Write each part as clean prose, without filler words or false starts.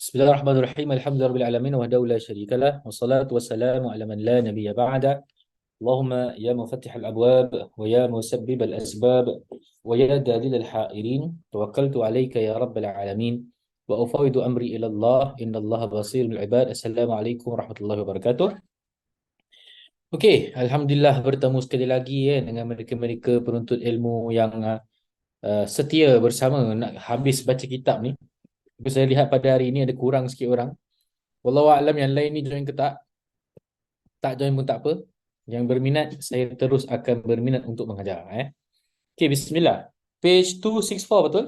Bismillahirrahmanirrahim. Alhamdulillahirabbil alamin wahdahu la syarikalah wassalatu wassalamu ala man la nabiyya ba'da. Allahumma ya mufattihal abwab wa ya musabbibal asbab wa ya dalilal hairin tawakkaltu alayka ya rabbal alamin wa ufawwidu amri ila Allah innallaha basirul bil ibad. Assalamualaikum warahmatullahi wabarakatuh. Okey, alhamdulillah bertemu sekali lagi dengan mereka-mereka penuntut ilmu yang setia bersama nak habis baca kitab ni. Tapi saya lihat pada hari ini ada kurang sikit orang. Wallahu a'lam yang lain ni join ke tak? Tak join pun tak apa. Yang berminat, saya terus akan berminat untuk mengajar. Okey, bismillah. Page 264 betul?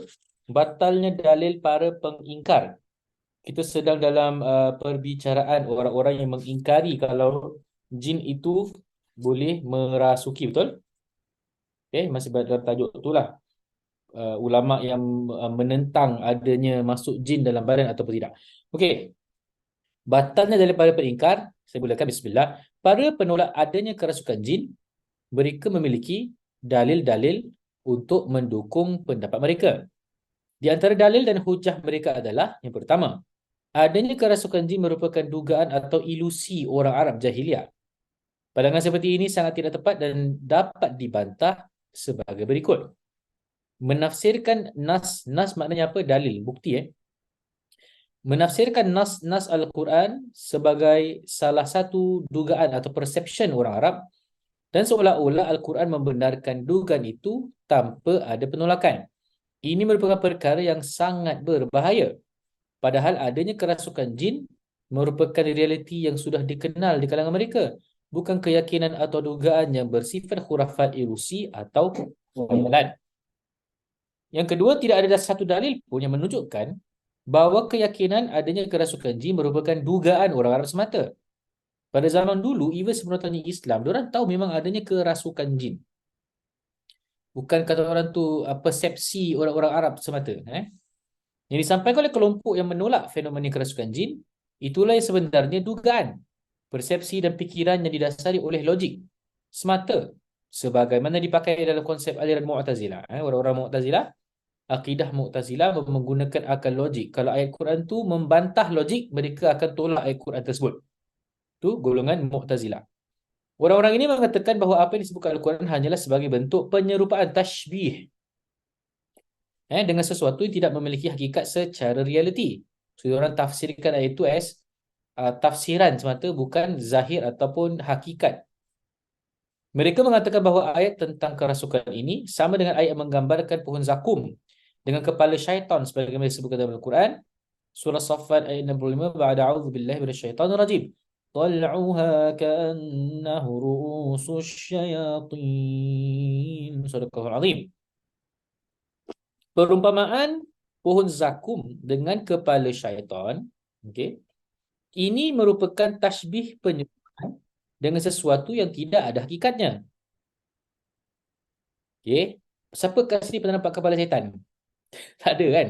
Batalnya dalil para pengingkar. Kita sedang dalam perbicaraan orang-orang yang mengingkari kalau jin itu boleh merasuki, betul? Okey, masih dalam tajuk itulah. Ulama yang menentang adanya masuk jin dalam badan ataupun tidak. Okey. Batalnya daripada peringkar, saya mulakan bismillah. Para penolak adanya kerasukan jin, mereka memiliki dalil-dalil untuk mendukung pendapat mereka. Di antara dalil dan hujah mereka adalah, yang pertama, adanya kerasukan jin merupakan dugaan atau ilusi orang Arab jahiliah. Pandangan seperti ini sangat tidak tepat dan dapat dibantah sebagai berikut. Menafsirkan nas maknanya apa? Dalil, bukti. Menafsirkan nas Al-Quran sebagai salah satu dugaan atau perception orang Arab dan seolah-olah Al-Quran membenarkan dugaan itu tanpa ada penolakan. Ini merupakan perkara yang sangat berbahaya. Padahal adanya kerasukan jin merupakan realiti yang sudah dikenal di kalangan mereka, bukan keyakinan atau dugaan yang bersifat khurafat, ilusi atau khayalan. Yang kedua, tidak ada satu dalil pun yang menunjukkan bahawa keyakinan adanya kerasukan jin merupakan dugaan orang Arab semata. Pada zaman dulu, even sebelum datangnya Islam, diorang tahu memang adanya kerasukan jin. Bukan kata orang tu persepsi orang-orang Arab semata. Yang disampaikan oleh kelompok yang menolak fenomena kerasukan jin, itulah yang sebenarnya dugaan, persepsi dan fikiran yang didasari oleh logik semata, sebagaimana dipakai dalam konsep aliran Mu'tazilah. Orang-orang Mu'tazilah, akidah Mu'tazilah menggunakan akal logik. Kalau ayat Quran tu membantah logik, mereka akan tolak ayat Quran tersebut. Tu golongan Mu'tazilah. Orang-orang ini mengatakan bahawa apa yang disebutkan Al-Quran hanyalah sebagai bentuk penyerupaan, tashbih, dengan sesuatu yang tidak memiliki hakikat secara realiti. So, orang tafsirkan ayat itu as tafsiran semata, bukan zahir ataupun hakikat. Mereka mengatakan bahawa ayat tentang kerasukan ini sama dengan ayat yang menggambarkan pohon zakum dengan kepala syaitan sebagaimana disebutkan dalam Al-Quran. Surah Saffat ayat 65, ba'da a'udzu billahi minasyaitonir rajim. Tal'uha ka'annahu ru'usus syayatin. Sadaqallahul azim. Perumpamaan pohon zakum dengan kepala syaitan, okey, ini merupakan tashbih, penyerupaan dengan sesuatu yang tidak ada hakikatnya. Okey, siapa kat sini pernah nampak kepala syaitan? Tak ada kan?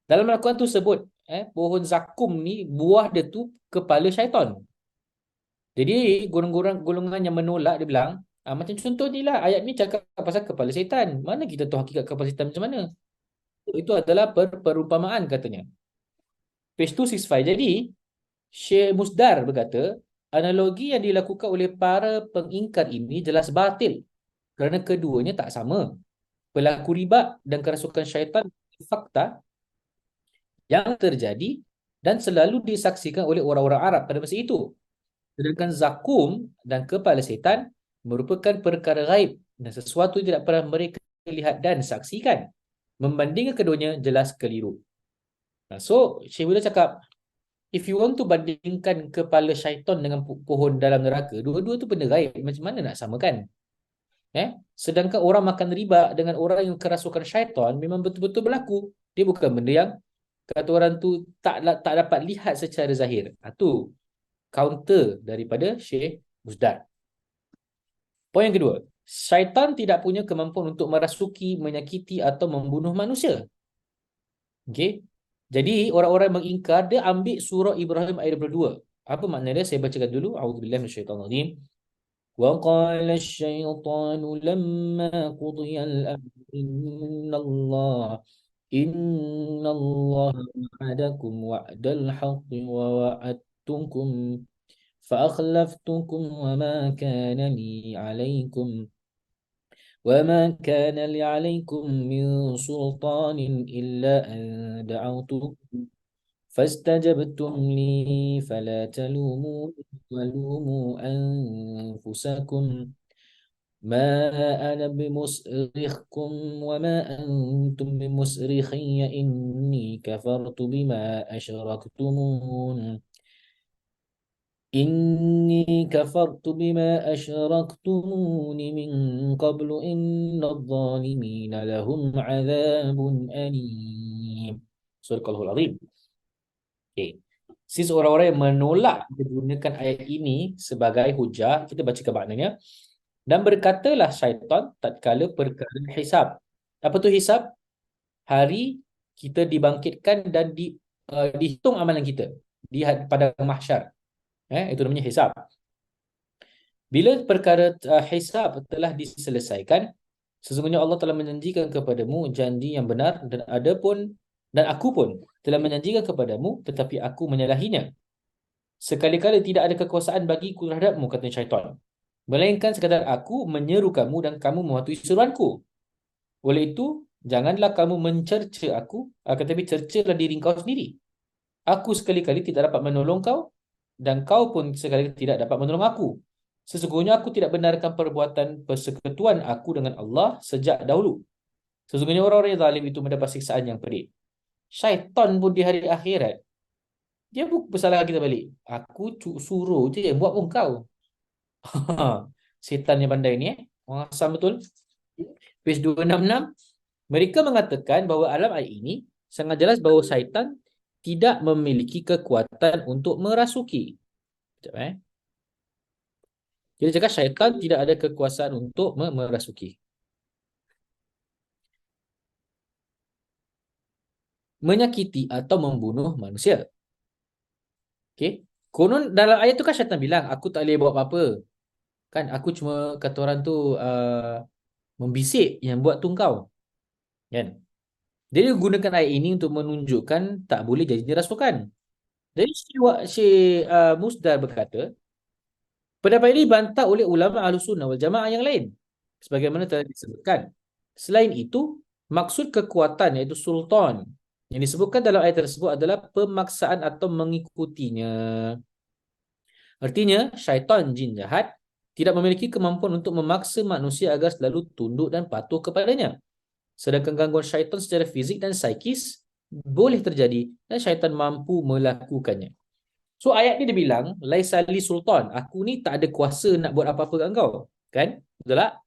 Dalam Al-Quran tu sebut pohon zakum ni buah dia tu kepala syaitan. Jadi golongan yang menolak dia bilang, macam contoh ni lah, ayat ni cakap pasal kepala syaitan. Mana kita tahu hakikat kepala syaitan macam mana? Itu adalah perumpamaan katanya. Page 265. Jadi Syekh Musdar berkata, analogi yang dilakukan oleh para pengingkar ini jelas batil kerana keduanya tak sama. Pelaku riba dan kerasukan syaitan fakta yang terjadi dan selalu disaksikan oleh orang-orang Arab pada masa itu. Sedangkan zakum dan kepala syaitan merupakan perkara gaib dan sesuatu yang tidak pernah mereka lihat dan saksikan. Membandingkan keduanya jelas keliru. So, Syekh Musdar cakap, if you want to bandingkan kepala syaitan dengan pohon dalam neraka, dua-dua tu benda gaib. Macam mana nak samakan? Sedangkan orang makan riba dengan orang yang kerasukan syaitan memang betul-betul berlaku. Dia bukan benda yang kata orang tu tak dapat lihat secara zahir. Itu counter daripada Syekh Musdar. Poin yang kedua, syaitan tidak punya kemampuan untuk merasuki, menyakiti atau membunuh manusia. Okey. Jadi orang-orang mengingkar, dia ambil surah Ibrahim ayat 22. Apa makna dia? Saya bacakan dulu. A'udzubillahi minasyaitonir rajim. Wa qala asy-syaitanu lamma qudiya al-amr innallaha Innallaha wa'adakum wa'dal haqqi wa wa'adtukum فأخلفتكم وما كان لي عليكم من سلطان إلا أن دعوتكم فاستجبتم لي فلا تلوموا ولوموا أنفسكم ما أنا بمصرخكم وما أنتم بمصرخي إني كفرت بما أشركتمون من قبل إن الظالمين لهم عذاب أليم. Surah Al-Azim. Okay. Since orang-orang yang menolak kita gunakan ayat ini sebagai hujah, kita baca ke maknanya. Dan berkatalah syaitan tatkala perkara hisab. Apa tu hisab? Hari kita dibangkitkan dan dihitung amalan kita pada mahsyar. Itu namanya hisab. Bila perkara hisab telah diselesaikan, sesungguhnya Allah telah menjanjikan kepadamu janji yang benar dan aku pun telah menjanjikan kepadamu tetapi aku menyalahinya. Sekali-kali tidak ada kekuasaan bagiku terhadapmu, kata syaitan. Melainkan sekadar aku menyeru kamu dan kamu mematuhi seruanku. Oleh itu, janganlah kamu mencerca aku, tetapi cercalah diri kau sendiri. Aku sekali-kali tidak dapat menolong kau dan kau pun sekali-kali tidak dapat menolong aku. Sesungguhnya aku tidak benarkan perbuatan persekutuan aku dengan Allah sejak dahulu. Sesungguhnya orang-orang yang zalim itu mendapat siksaan yang pedih. Syaitan pun di hari akhirat, dia pun bersalah kita balik. Aku suruh je yang buat pun kau. Setan yang pandai ni. Orang asam betul. Page 266. Mereka mengatakan bahawa alam ayat ini sangat jelas bahawa syaitan tidak memiliki kekuatan untuk merasuki. Sekejap, Jadi cakap syaitan tidak ada kekuasaan untuk merasuki. Menyakiti atau membunuh manusia. Okey. Konon dalam ayat tu kan syaitan bilang, aku tak boleh buat apa-apa. Kan aku cuma kata orang tu membisik yang buat tu kau. Kan? Dia gunakan ayat ini untuk menunjukkan tak boleh jadi rasukan. Jadi Syekh Musdar berkata, pendapat ini dibantah oleh ulama Ahlussunnah wal Jamaah yang lain. Sebagaimana telah disebutkan. Selain itu, maksud kekuatan iaitu sultan yang disebutkan dalam ayat tersebut adalah pemaksaan atau mengikutinya. Artinya, syaitan jin jahat tidak memiliki kemampuan untuk memaksa manusia agar selalu tunduk dan patuh kepadanya. Sedangkan gangguan syaitan secara fizik dan psikis boleh terjadi dan syaitan mampu melakukannya. So ayat ni dia bilang, laisali sultan, aku ni tak ada kuasa nak buat apa-apa kat kau. Kan? Betul tak?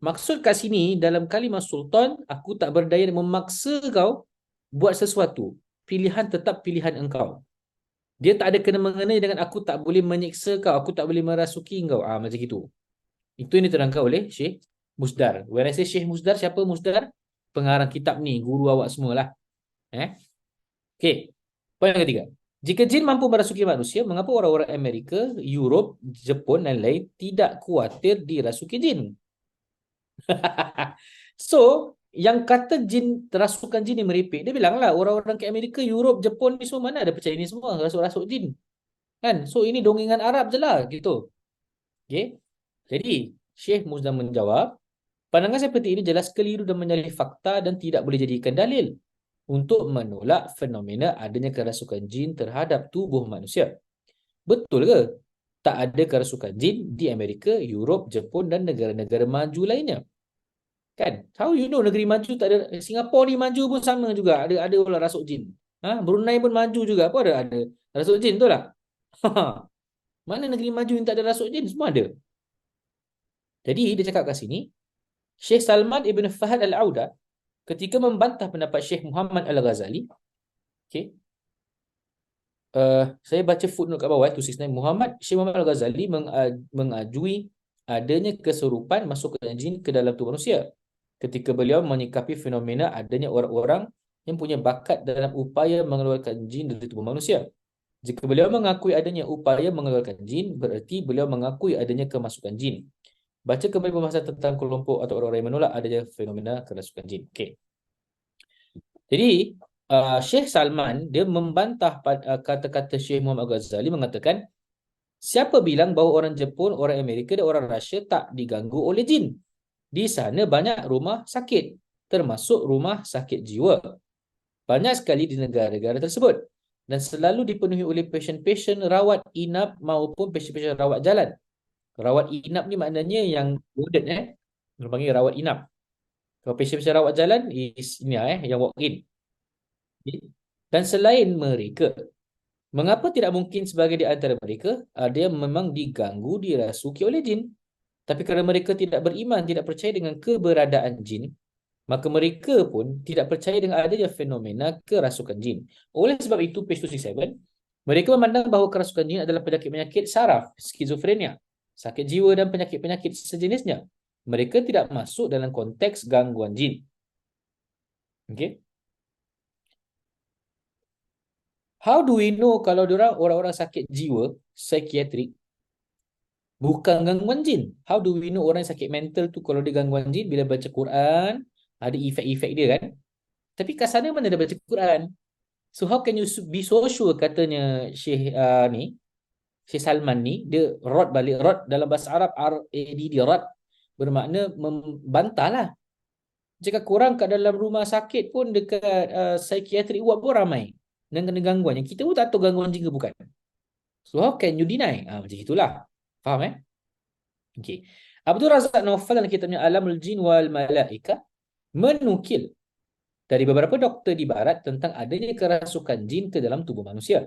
Maksud kat sini dalam kalimah sultan, aku tak berdaya memaksa kau buat sesuatu. Pilihan tetap pilihan engkau. Dia tak ada kena-mengenai dengan aku tak boleh menyiksa kau, aku tak boleh merasuki kau. Macam itu. Itu yang diterangkan oleh Syekh Musdar. When I say Syekh Musdar, siapa Musdar? Pengarang kitab ni, guru awak semualah. Okey. Poin yang ketiga. Jika jin mampu merasuki manusia, mengapa orang-orang Amerika, Europe, Jepun dan lain tidak khawatir dirasuki jin? So, yang kata rasukan jin ni meripik, dia bilang lah orang-orang ke Amerika, Europe, Jepun ni semua mana ada percaya ni semua, rasuk-rasuk jin. Kan? So, ini dongengan Arab je lah, gitu. Okay? Jadi, Syekh Muzdam menjawab, pandangan seperti ini jelas keliru dan menyalahi fakta dan tidak boleh jadikan dalil untuk menolak fenomena adanya kerasukan jin terhadap tubuh manusia. Betul ke? Tak ada kerasukan jin di Amerika, Europe, Jepun dan negara-negara maju lainnya. Kan? How you know negeri maju tak ada? Singapura ni maju pun sama juga. Ada orang rasuk jin. Brunei pun maju juga. Apa ada rasuk jin, betul tak? Mana negeri maju yang tak ada rasuk jin? Semua ada. Jadi dia cakap kat sini, Syekh Salman Ibn Fahad Al-Auda ketika membantah pendapat Syekh Muhammad Al-Ghazali, okay, saya baca footnote kat bawah 269, Syekh Muhammad Al-Ghazali mengajui adanya keserupan masuk ke jin ke dalam tubuh manusia ketika beliau menyikapi fenomena adanya orang-orang yang punya bakat dalam upaya mengeluarkan jin dari tubuh manusia. Jika beliau mengakui adanya upaya mengeluarkan jin, bererti beliau mengakui adanya kemasukan jin. Baca kembali pembahasan tentang kelompok atau orang-orang yang menolak adanya fenomena kerasukan jin. Okey. Jadi Syekh Salman dia membantah kata-kata Syekh Muhammad Ghazali mengatakan siapa bilang bahawa orang Jepun, orang Amerika dan orang Rusia tak diganggu oleh jin? Di sana banyak rumah sakit, termasuk rumah sakit jiwa. Banyak sekali di negara-negara tersebut dan selalu dipenuhi oleh pasien-pasien rawat inap maupun pasien-pasien rawat jalan. Rawat inap ni maknanya yang warded Dia panggil rawat inap. Kalau pasien-pasien rawat jalan is ini yang walk in. Dan selain mereka, mengapa tidak mungkin sebagai di antara mereka ada yang memang diganggu dirasuki oleh jin? Tapi kerana mereka tidak beriman, tidak percaya dengan keberadaan jin, maka mereka pun tidak percaya dengan adanya fenomena kerasukan jin. Oleh sebab itu, page 267, mereka memandang bahawa kerasukan jin adalah penyakit-penyakit saraf, skizofrenia, sakit jiwa dan penyakit-penyakit sejenisnya. Mereka tidak masuk dalam konteks gangguan jin. Okay? How do we know kalau orang-orang sakit jiwa, psikiatrik, bukan gangguan jin? How do we know orang sakit mental tu kalau dia gangguan jin bila baca Quran, ada efek-efek dia kan? Tapi kat sana mana dia baca Quran? So how can you be so sure katanya Syekh Syekh Salman ni, dia rod balik, rod dalam bahasa Arab RADD, rod bermakna membantah lah. Jika korang kat dalam rumah sakit pun dekat psikiatrik ward pun ramai dan kena gangguan. Yang kita pun tak tahu gangguan jin ke bukan. So how can you deny? Macam itulah. Faham Okay. Abdul Razak Naufal dalam kitabnya Alamul Jin wal Malaika menukil dari beberapa doktor di barat tentang adanya kerasukan jin ke dalam tubuh manusia.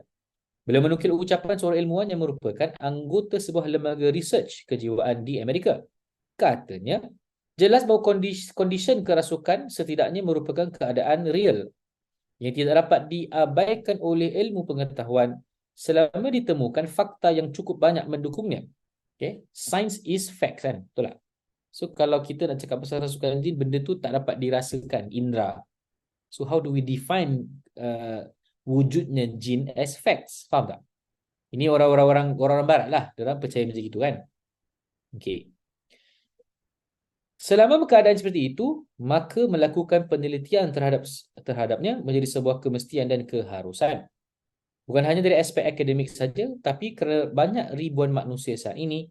Beliau menukil ucapan seorang ilmuwan yang merupakan anggota sebuah lembaga research kejiwaan di Amerika. Katanya, jelas bahawa kondisi kerasukan setidaknya merupakan keadaan real yang tidak dapat diabaikan oleh ilmu pengetahuan selama ditemukan fakta yang cukup banyak mendukungnya. Okay? Science is fact kan? Betul tak? So kalau kita nak cakap pasal kerasukan jin, benda tu tak dapat dirasakan, indera. So how do we define wujudnya jin as facts? Faham tak? Ini orang-orang barat lah. Diorang percaya macam itu kan. Okay. Selama keadaan seperti itu, maka melakukan penelitian terhadapnya menjadi sebuah kemestian dan keharusan. Bukan hanya dari aspek akademik saja, tapi kerana banyak ribuan manusia saat ini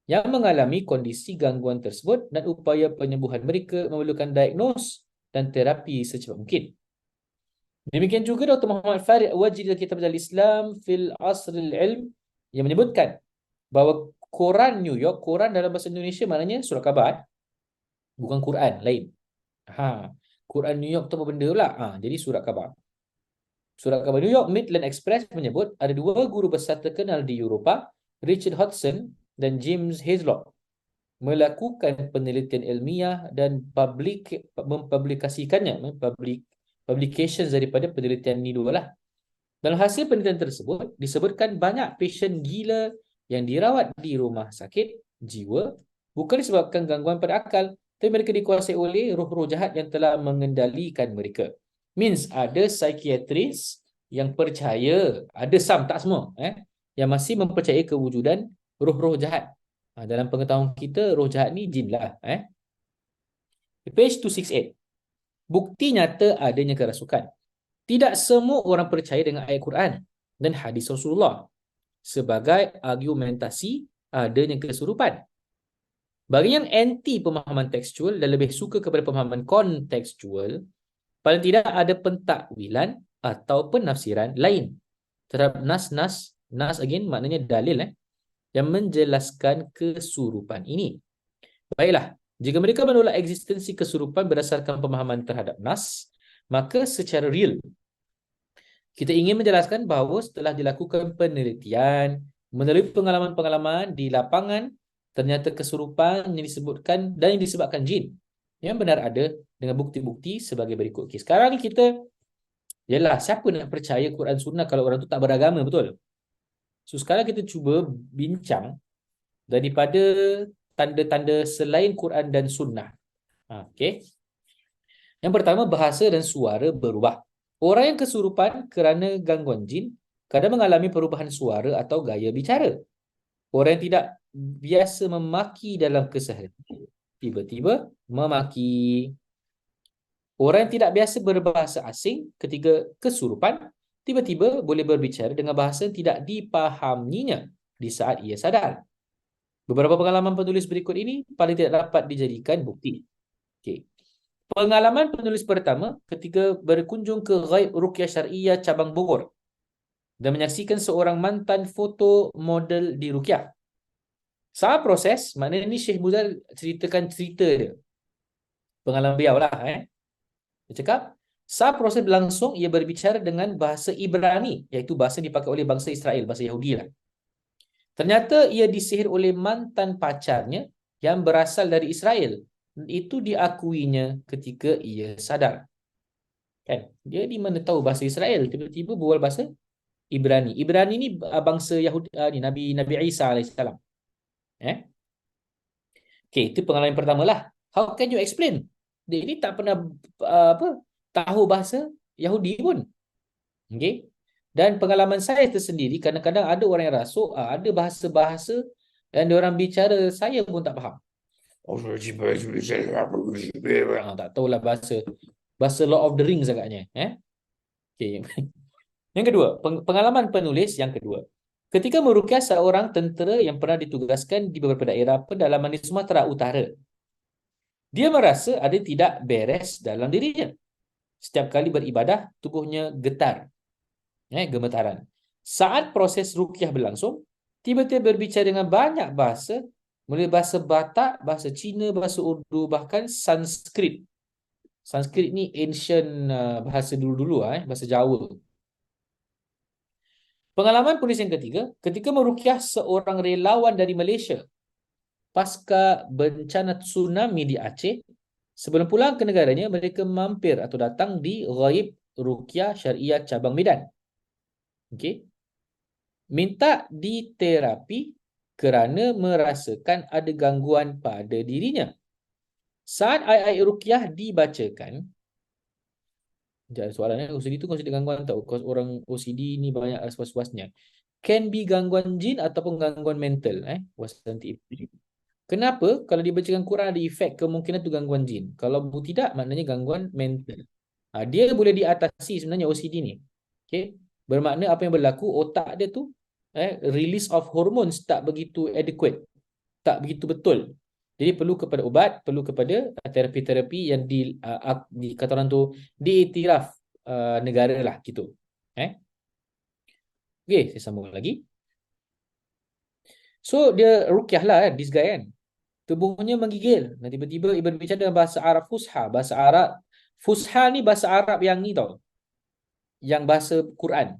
yang mengalami kondisi gangguan tersebut dan upaya penyembuhan mereka memerlukan diagnos dan terapi secepat mungkin. Demikian juga Dr. Muhammad Farid Wajid dalam kitab Al-Islam fil Asril Ilm yang menyebutkan bahawa Quran New York, Quran dalam bahasa Indonesia maknanya surat khabar, bukan Quran lain. Quran New York tu apa benda pula? Jadi surat khabar. Surat khabar New York Midland Express menyebut ada dua guru besar terkenal di Eropah, Richard Hodgson dan James Haslock, melakukan penelitian ilmiah dan mempublikasikannya, publications daripada penelitian ni dua lah. Dalam hasil penelitian tersebut, disebutkan banyak pasien gila yang dirawat di rumah sakit jiwa bukan disebabkan gangguan pada akal, tapi mereka dikuasai oleh roh-roh jahat yang telah mengendalikan mereka. Means ada psikiatris yang percaya, ada some, tak semua, yang masih mempercayai kewujudan roh-roh jahat. Dalam pengetahuan kita, roh jahat ni jin lah. Page 268. Bukti nyata adanya kerasukan. Tidak semua orang percaya dengan ayat Quran dan hadis Rasulullah sebagai argumentasi adanya kesurupan. Bagi yang anti pemahaman tekstual dan lebih suka kepada pemahaman kontekstual, paling tidak ada pentakwilan atau penafsiran lain terhadap nas again maknanya dalil yang menjelaskan kesurupan ini. Baiklah, jika mereka menolak eksistensi kesurupan berdasarkan pemahaman terhadap nas, maka secara real kita ingin menjelaskan bahawa setelah dilakukan penelitian, melalui pengalaman-pengalaman di lapangan, ternyata kesurupan yang disebutkan dan yang disebabkan jin yang benar ada dengan bukti-bukti sebagai berikut. Okay, sekarang ni kita, yalah, siapa nak percaya Quran Sunnah kalau orang tu tak beragama, betul? So sekarang kita cuba bincang daripada tanda-tanda selain Quran dan Sunnah. Okay. Yang pertama, bahasa dan suara berubah. Orang yang kesurupan kerana gangguan jin kadang mengalami perubahan suara atau gaya bicara. Orang yang tidak biasa memaki dalam keseharian tiba-tiba memaki. Orang yang tidak biasa berbahasa asing ketika kesurupan, tiba-tiba boleh berbicara dengan bahasa yang tidak dipahaminya di saat ia sadar. Beberapa pengalaman penulis berikut ini paling tidak dapat dijadikan bukti. Okey. Pengalaman penulis pertama ketika berkunjung ke Ghaib Ruqyah Syariah cabang Bogor dan menyaksikan seorang mantan foto model di Ruqyah. Saat proses, maknanya ni Syekh Muzal ceritakan cerita dia. Pengalaman beliau lah. Dia cakap, saat proses berlangsung, ia berbicara dengan bahasa Ibrani, iaitu bahasa yang dipakai oleh bangsa Israel, bahasa Yahudi lah. Ternyata ia disihir oleh mantan pacarnya yang berasal dari Israel. Itu diakuinya ketika ia sadar. Kan? Dia di mana tahu bahasa Israel, tiba-tiba berbual bahasa Ibrani. Ibrani ni bangsa Yahudi, ni Nabi Isa alaihissalam. Okay, itu pengalaman pertama lah. How can you explain? Dia ini tak pernah tahu bahasa Yahudi pun. Okay. Dan pengalaman saya tersendiri, kadang-kadang ada orang yang rasuk, ada bahasa-bahasa yang diorang bicara, saya pun tak faham. Tak tahulah bahasa Lord of the Rings agaknya. Okay. Yang kedua, pengalaman penulis yang kedua. Ketika meruqyah seorang tentera yang pernah ditugaskan di beberapa daerah pedalaman di Sumatera Utara. Dia merasa ada tidak beres dalam dirinya. Setiap kali beribadah, tubuhnya getar. Gemetaran. Saat proses ruqyah berlangsung, tiba-tiba berbicara dengan banyak bahasa, mulai bahasa Batak, bahasa Cina, bahasa Urdu, bahkan Sanskrit. Sanskrit ni ancient bahasa dulu-dulu, bahasa Jawa. Pengalaman penulis yang ketiga, ketika meruqyah seorang relawan dari Malaysia pasca bencana tsunami di Aceh, sebelum pulang ke negaranya, mereka mampir atau datang di Ghaib Ruqyah Syariah cabang Medan. Okey. Minta diterapi kerana merasakan ada gangguan pada dirinya. Saat ayat-ayat ruqyah dibacakan, soalannya OCD itu consider gangguan tau. Orang OCD ni banyak was-wasnya. Can be gangguan jin ataupun gangguan mental. Kenapa? Kalau dibacakan Quran ada efek, kemungkinan tu gangguan jin. Kalau tidak, maknanya gangguan mental. Dia boleh diatasi sebenarnya OCD ni. Okay? Bermakna apa yang berlaku, otak dia tu release of hormones tak begitu adequate, tak begitu betul. Jadi perlu kepada ubat, perlu kepada terapi-terapi yang kata orang tu diiktiraf negara lah gitu. Okay, saya sambung lagi. So dia ruqyah lah this guy kan. Tubuhnya menggigil. Dan tiba-tiba ia berbicara dengan bahasa Arab Fusha. Bahasa Arab Fusha ni bahasa Arab yang ni tau. Yang bahasa Quran.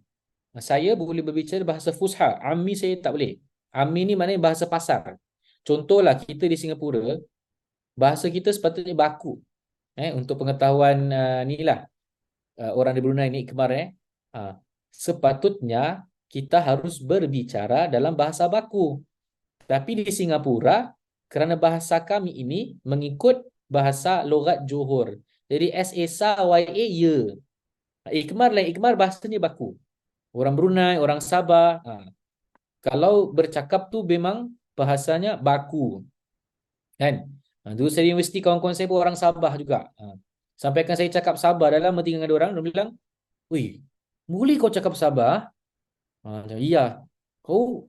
Saya boleh berbicara bahasa Fusha. Ammi saya tak boleh. Ammi ni maknanya bahasa pasar. Contohlah kita di Singapura, bahasa kita sepatutnya baku. Untuk pengetahuan ni lah. Orang di Brunei ni kemarin. Sepatutnya kita harus berbicara dalam bahasa baku. Tapi di Singapura, kerana bahasa kami ini mengikut bahasa logat Johor. Jadi S-A-S-A, Y-A, ya. Ikmar lain, ikmar bahasanya baku. Orang Brunei, orang Sabah. Kalau bercakap tu memang bahasanya baku. Kan? Dulu saya di universiti, kawan-kawan saya pun orang Sabah juga. Sampaikan saya cakap Sabah dalam bertinggal dengan orang, dia bilang, "Wih, boleh kau cakap Sabah?" Iya.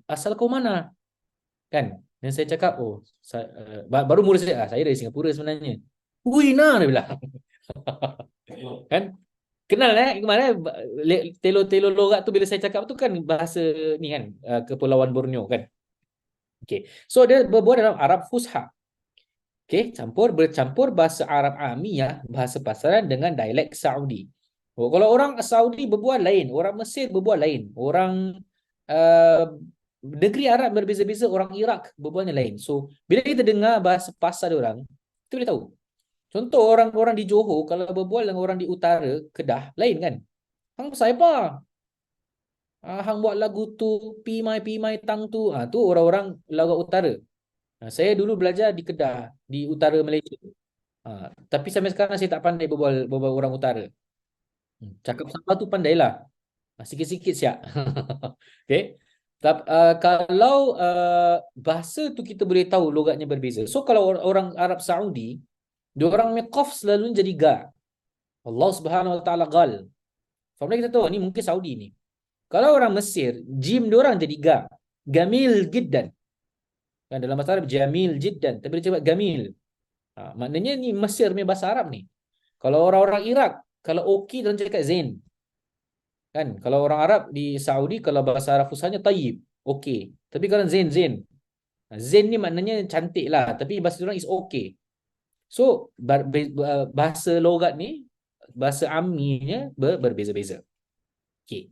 Asal kau mana? Kan? Dan saya cakap, baru mula saya dari Singapura sebenarnya. Wih, nah, dia bilang. Kan? Kenal kemarin telo-telo logat tu bila saya cakap tu kan bahasa ni kan, Kepulauan Borneo kan. Okay. So dia berbual dalam Arab Fusha. Okay, bercampur bahasa Arab Amiyah, bahasa pasaran dengan dialek Saudi. Kalau orang Saudi berbual lain, orang Mesir berbual lain, orang negeri Arab berbeza-beza, orang Iraq berbualnya lain. So, bila kita dengar bahasa pasar orang, kita boleh tahu. Contoh orang-orang di Johor kalau berbual dengan orang di utara Kedah lain kan. Hang pasal apa? Hang buat lagu tu pi mai tang tu. Tu orang-orang logat utara. Saya dulu belajar di Kedah, di utara Malaysia. Tapi sampai sekarang saya tak pandai berbual orang utara. Cakap Sabah tu pandailah. Sikit-sikit siap. Okey. Kalau bahasa tu kita boleh tahu logatnya berbeza. So kalau orang Arab Saudi, diorang punya qaf selalu jadi ga. Allah Subhanahu Wa Taala gal. Faham kita tahu ni mungkin Saudi ni. Kalau orang Mesir, jim dia orang jadi ga. Gamil jiddan. Kan dalam bahasa Arab jamil jiddan, tapi dia cakap gamil. Maknanya ni Mesir punya bahasa Arab ni. Kalau orang-orang Iraq, kalau okey dia cakap zain. Kan? Kalau orang Arab di Saudi kalau bahasa Arab fusahanya tayyib, okey. Tapi kalau zain zain. Zain ni maknanya cantik lah, tapi bahasa orang is okay. So bahasa logat ni, bahasa amminya berbeza-beza. Okey.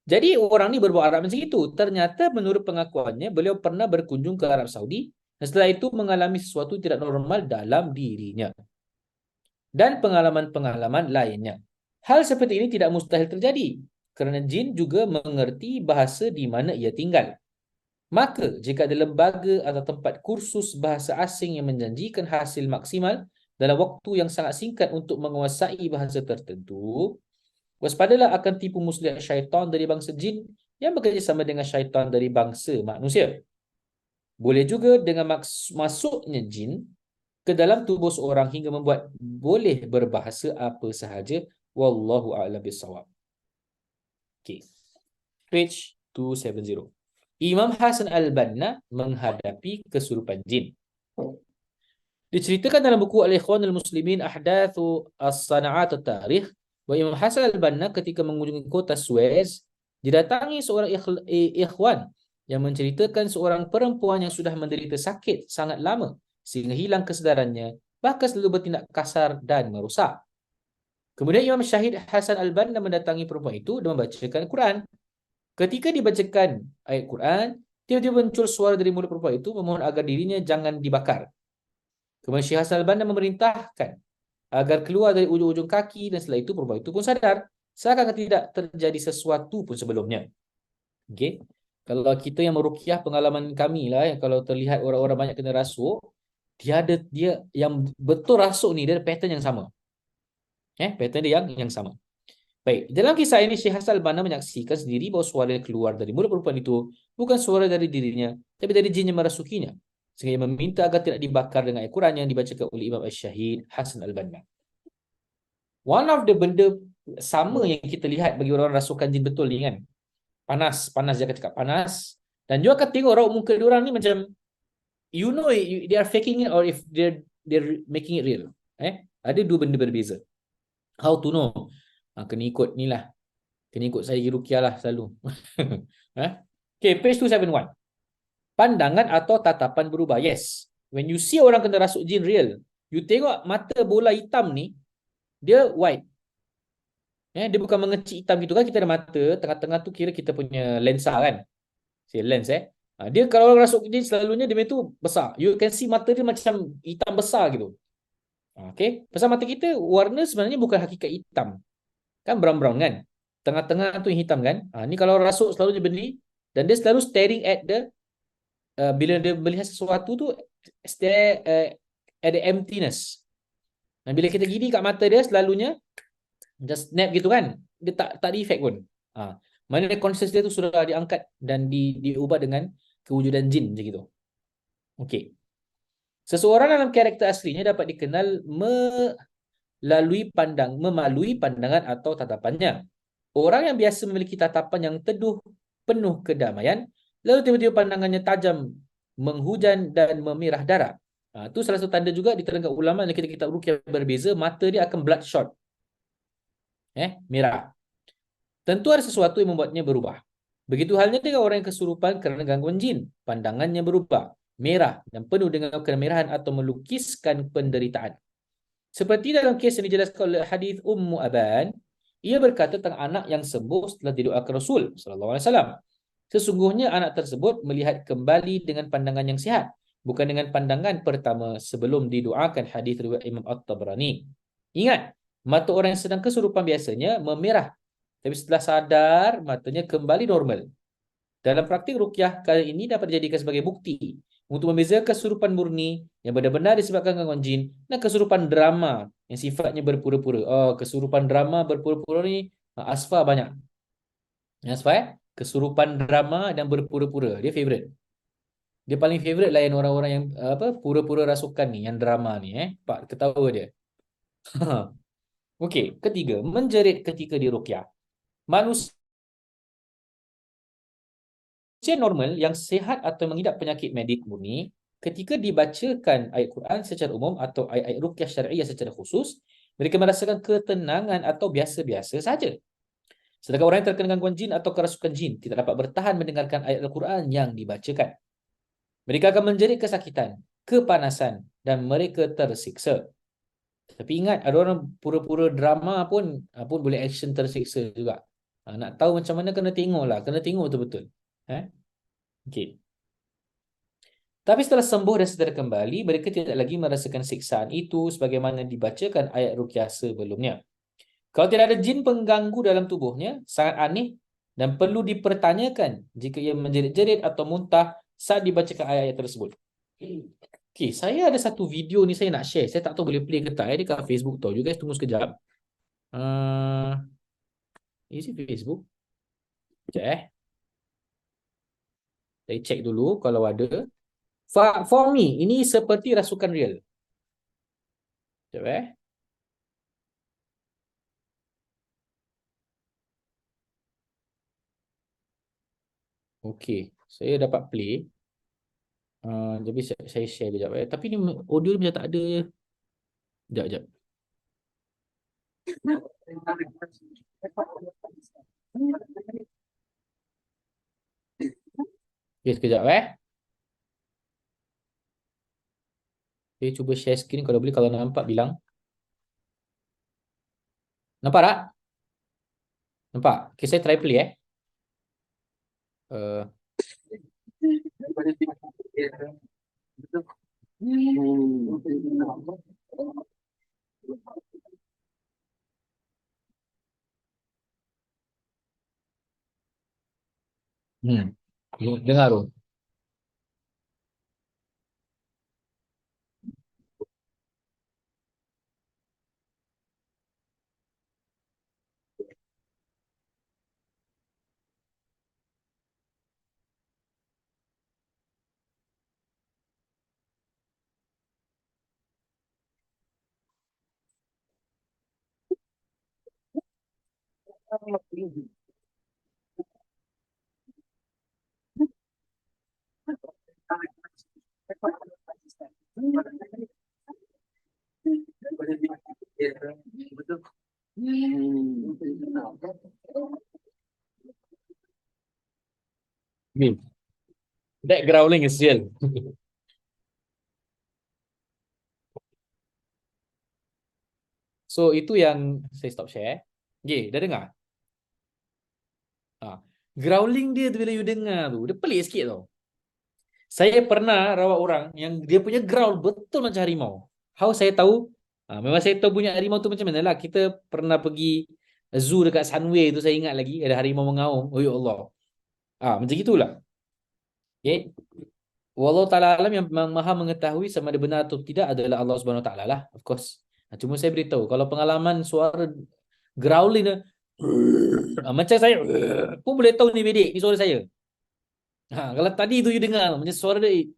Jadi orang ni berbuat Arab macam itu. Ternyata menurut pengakuannya beliau pernah berkunjung ke Arab Saudi dan setelah itu mengalami sesuatu tidak normal dalam dirinya dan pengalaman-pengalaman lainnya. Hal seperti ini tidak mustahil terjadi kerana jin juga mengerti bahasa di mana ia tinggal. Maka jika ada lembaga atau tempat kursus bahasa asing yang menjanjikan hasil maksimal dalam waktu yang sangat singkat untuk menguasai bahasa tertentu, waspadalah akan tipu muslihat syaitan dari bangsa jin yang bekerjasama dengan syaitan dari bangsa manusia. Boleh juga dengan masuknya jin ke dalam tubuh seorang hingga membuat boleh berbahasa apa sahaja. Wallahu a'lam bissawab. Okay. Page 270. Imam Hasan Al-Banna menghadapi kesurupan jin. Diceritakan dalam buku Al-Ikhwan Al-Muslimin Ahdathu As-Sana'at At-Tarikh bahawa Imam Hasan Al-Banna ketika mengunjungi kota Suez didatangi seorang ikhwan yang menceritakan seorang perempuan yang sudah menderita sakit sangat lama sehingga hilang kesedarannya, bahkan selalu bertindak kasar dan merosak. Kemudian Imam Syahid Hasan Al-Banna mendatangi perempuan itu dan membacakan Quran. Ketika dibacakan ayat Quran, tiba-tiba muncul suara dari mulut perempuan itu memohon agar dirinya jangan dibakar. Kemudian Syekh Hasan Al-Banna memerintahkan agar keluar dari ujung-ujung kaki dan setelah itu perempuan itu pun sadar. Seakan tidak terjadi sesuatu pun sebelumnya. Okey. Kalau kita yang meruqyah pengalaman kami lah, kalau terlihat orang-orang banyak kena rasuk, dia yang betul rasuk ni dia ada pattern yang sama. Pattern dia yang sama. Baik, dalam kisah ini Syekh Hasan Al-Banna menyaksikan sendiri bahawa suara yang keluar dari mulut perempuan itu bukan suara dari dirinya, tapi dari jin yang merasukinya. Sehingga ia meminta agar tidak dibakar dengan ayat Quran yang dibacakan oleh Imam Al-Syahid Hasan Al-Banna. One of the benda sama yang kita lihat bagi orang rasukan jin betul ni kan. Panas dia akan cakap panas. Dan juga akan tengok raut muka diorang ni macam you know they are faking it or if they're making it real. Ada dua benda berbeza. How to know? Kena ikut ni lah. Kena ikut saya ruqyah lah selalu. Okay, page 271. Pandangan atau tatapan berubah. Yes. When you see orang kena rasuk jin real, you tengok mata bola hitam ni, dia white. Dia bukan mengecik hitam gitu kan. Kita ada mata, tengah-tengah tu kira kita punya lensa kan. Lens dia kalau orang rasuk jin selalunya dia tu besar. You can see mata dia macam hitam besar gitu. Okay. Pasal mata kita warna sebenarnya bukan hakikat hitam. Kan brown-brown kan. Tengah-tengah tu yang hitam kan. Ni kalau rasuk selalunya berdiri dan dia selalu staring at the bila dia melihat sesuatu tu stare at the emptiness. Dan bila kita gini kat mata dia selalunya just snap gitu kan. Dia tak ada efek pun. Mana conscious dia tu sudah diangkat dan diubah dengan kewujudan jin macam gitu. Okey. Seseorang dalam karakter aslinya dapat dikenal melalui pandangan atau tatapannya. Orang yang biasa memiliki tatapan yang teduh, penuh kedamaian, lalu tiba-tiba pandangannya tajam, menghujan dan memirah darah. Itu salah satu tanda juga diterangkan ulama yang kita ruqyah berbeza, mata dia akan bloodshot. Merah. Tentu ada sesuatu yang membuatnya berubah. Begitu halnya dengan orang yang kesurupan kerana gangguan jin. Pandangannya berubah, merah dan penuh dengan kemerahan atau melukiskan penderitaan. Seperti dalam kes yang dijelaskan oleh hadis Ummu Aban, ia berkata tentang anak yang sembuh setelah didoakan Rasul sallallahu alaihi wasallam. Sesungguhnya anak tersebut melihat kembali dengan pandangan yang sihat, bukan dengan pandangan pertama sebelum didoakan. Hadis riwayat Imam At-Tabrani. Ingat, mata orang yang sedang kesurupan biasanya memerah, tapi setelah sadar matanya kembali normal. Dalam praktik ruqyah kali ini dapat dijadikan sebagai bukti untuk membezakan kesurupan murni yang benar-benar disebabkan gangguan jin dan kesurupan drama yang sifatnya berpura-pura. Kesurupan drama berpura-pura ni Asfa banyak. Asfa kesurupan drama dan berpura-pura. Dia favorite. Dia paling favorite layan orang-orang yang pura-pura rasukan ni, yang drama ni. Pak ketawa dia. Okey, ketiga, menjerit ketika diruqyah. Manusia normal yang sihat atau mengidap penyakit medik murni, ketika dibacakan ayat Quran secara umum atau ayat-ayat ruqyah syar'iyyah secara khusus, mereka merasakan ketenangan atau biasa-biasa saja. Sedangkan orang yang terkena gangguan jin atau kerasukan jin tidak dapat bertahan mendengarkan ayat Al-Quran yang dibacakan. Mereka akan menjerit kesakitan, kepanasan dan mereka tersiksa. Tapi ingat, ada orang pura-pura drama pun boleh action tersiksa juga. Nak tahu macam mana kena tengok lah, kena tengok betul-betul. Okey. Tapi setelah sembuh dan sedar kembali, mereka tidak lagi merasakan siksaan itu sebagaimana dibacakan ayat ruqyah sebelumnya. Kalau tidak ada jin pengganggu dalam tubuhnya, sangat aneh dan perlu dipertanyakan jika ia menjerit-jerit atau muntah saat dibacakan ayat-ayat tersebut. Okey, saya ada satu video ni saya nak share. Saya tak tahu boleh play ke tak. Dia kat Facebook tau. You guys tunggu sekejap. Uh, is it Facebook? Sekejap Saya check dulu kalau ada. For me, ini seperti rasukan real. Sekejap Okey, saya dapat play. Jadi saya share kejap Tapi ni audio ni macam tak ada. Sekejap, sekejap. Okay, sekejap Saya cuba share screen kalau boleh. Kalau nampak bilang. Nampak tak? Nampak? Okay, saya try play Uh, hmm. Dengar tu. Ni. That growling is real. So, itu yang saya stop share. Okay, dah dengar? Growling dia tu bila you dengar tu, dia pelik sikit tau. Saya pernah rawat orang yang dia punya growl betul macam harimau. How saya tahu? Memang saya tahu punya harimau tu macam mana lah. Kita pernah pergi zoo dekat Sunway tu, saya ingat lagi. Ada harimau mengaum. Oh ya Allah. Macam gitulah. Okay. Wallahu ta'ala alam, yang maha mengetahui sama ada benar atau tidak adalah Allah Subhanahu Wa Ta'ala lah. Of course. Cuma saya beritahu, kalau pengalaman suara growling dia, macam saya pun boleh tahu ni bedek, ni suara saya. Kalau tadi tu you dengar macam suara dia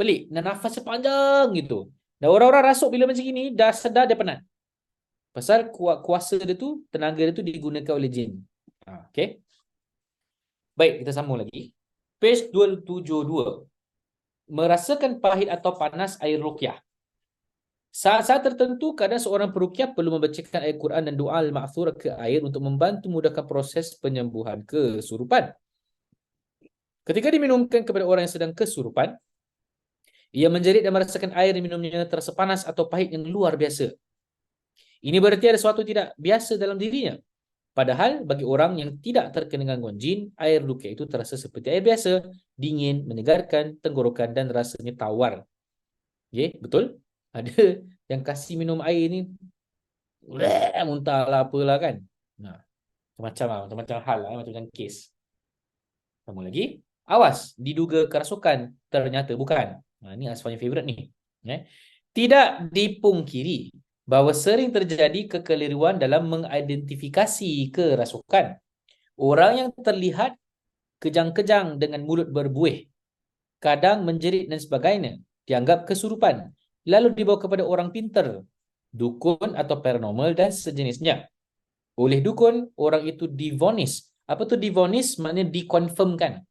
pelik dan nafasnya panjang gitu. Dan orang-orang rasuk bila macam gini dah sedar dia penat. Pasal kuasa dia tu, tenaga dia tu digunakan oleh jin. Okay. Baik, kita sambung lagi. Page 272. Merasakan pahit atau panas air ruqyah. Saat-saat tertentu, kadang seorang peruqyah perlu membacakan ayat Quran dan doa al-ma'thur ke air untuk membantu mudahkan proses penyembuhan kesurupan. Ketika diminumkan kepada orang yang sedang kesurupan, ia menjerit dan merasakan air yang minumnya terasa panas atau pahit yang luar biasa. Ini berarti ada sesuatu tidak biasa dalam dirinya. Padahal bagi orang yang tidak terkena gangguan jin, air ruqyah itu terasa seperti air biasa, dingin, menyegarkan tenggorokan dan rasanya tawar. Okay, betul? Ada yang kasih minum air ni muntah lah apalah kan. Macam-macam hal lah, macam-macam kes. Sambung lagi. Awas, diduga kerasukan, ternyata bukan. Ini Asfanya favorite ni. Tidak dipungkiri bahawa sering terjadi kekeliruan dalam mengidentifikasi kerasukan. Orang yang terlihat kejang-kejang dengan mulut berbuih, kadang menjerit dan sebagainya, dianggap kesurupan. Lalu dibawa kepada orang pintar dukun atau paranormal dan sejenisnya. Oleh dukun, orang itu divonis. Apa tu divonis? Maknanya dikonfirmkan.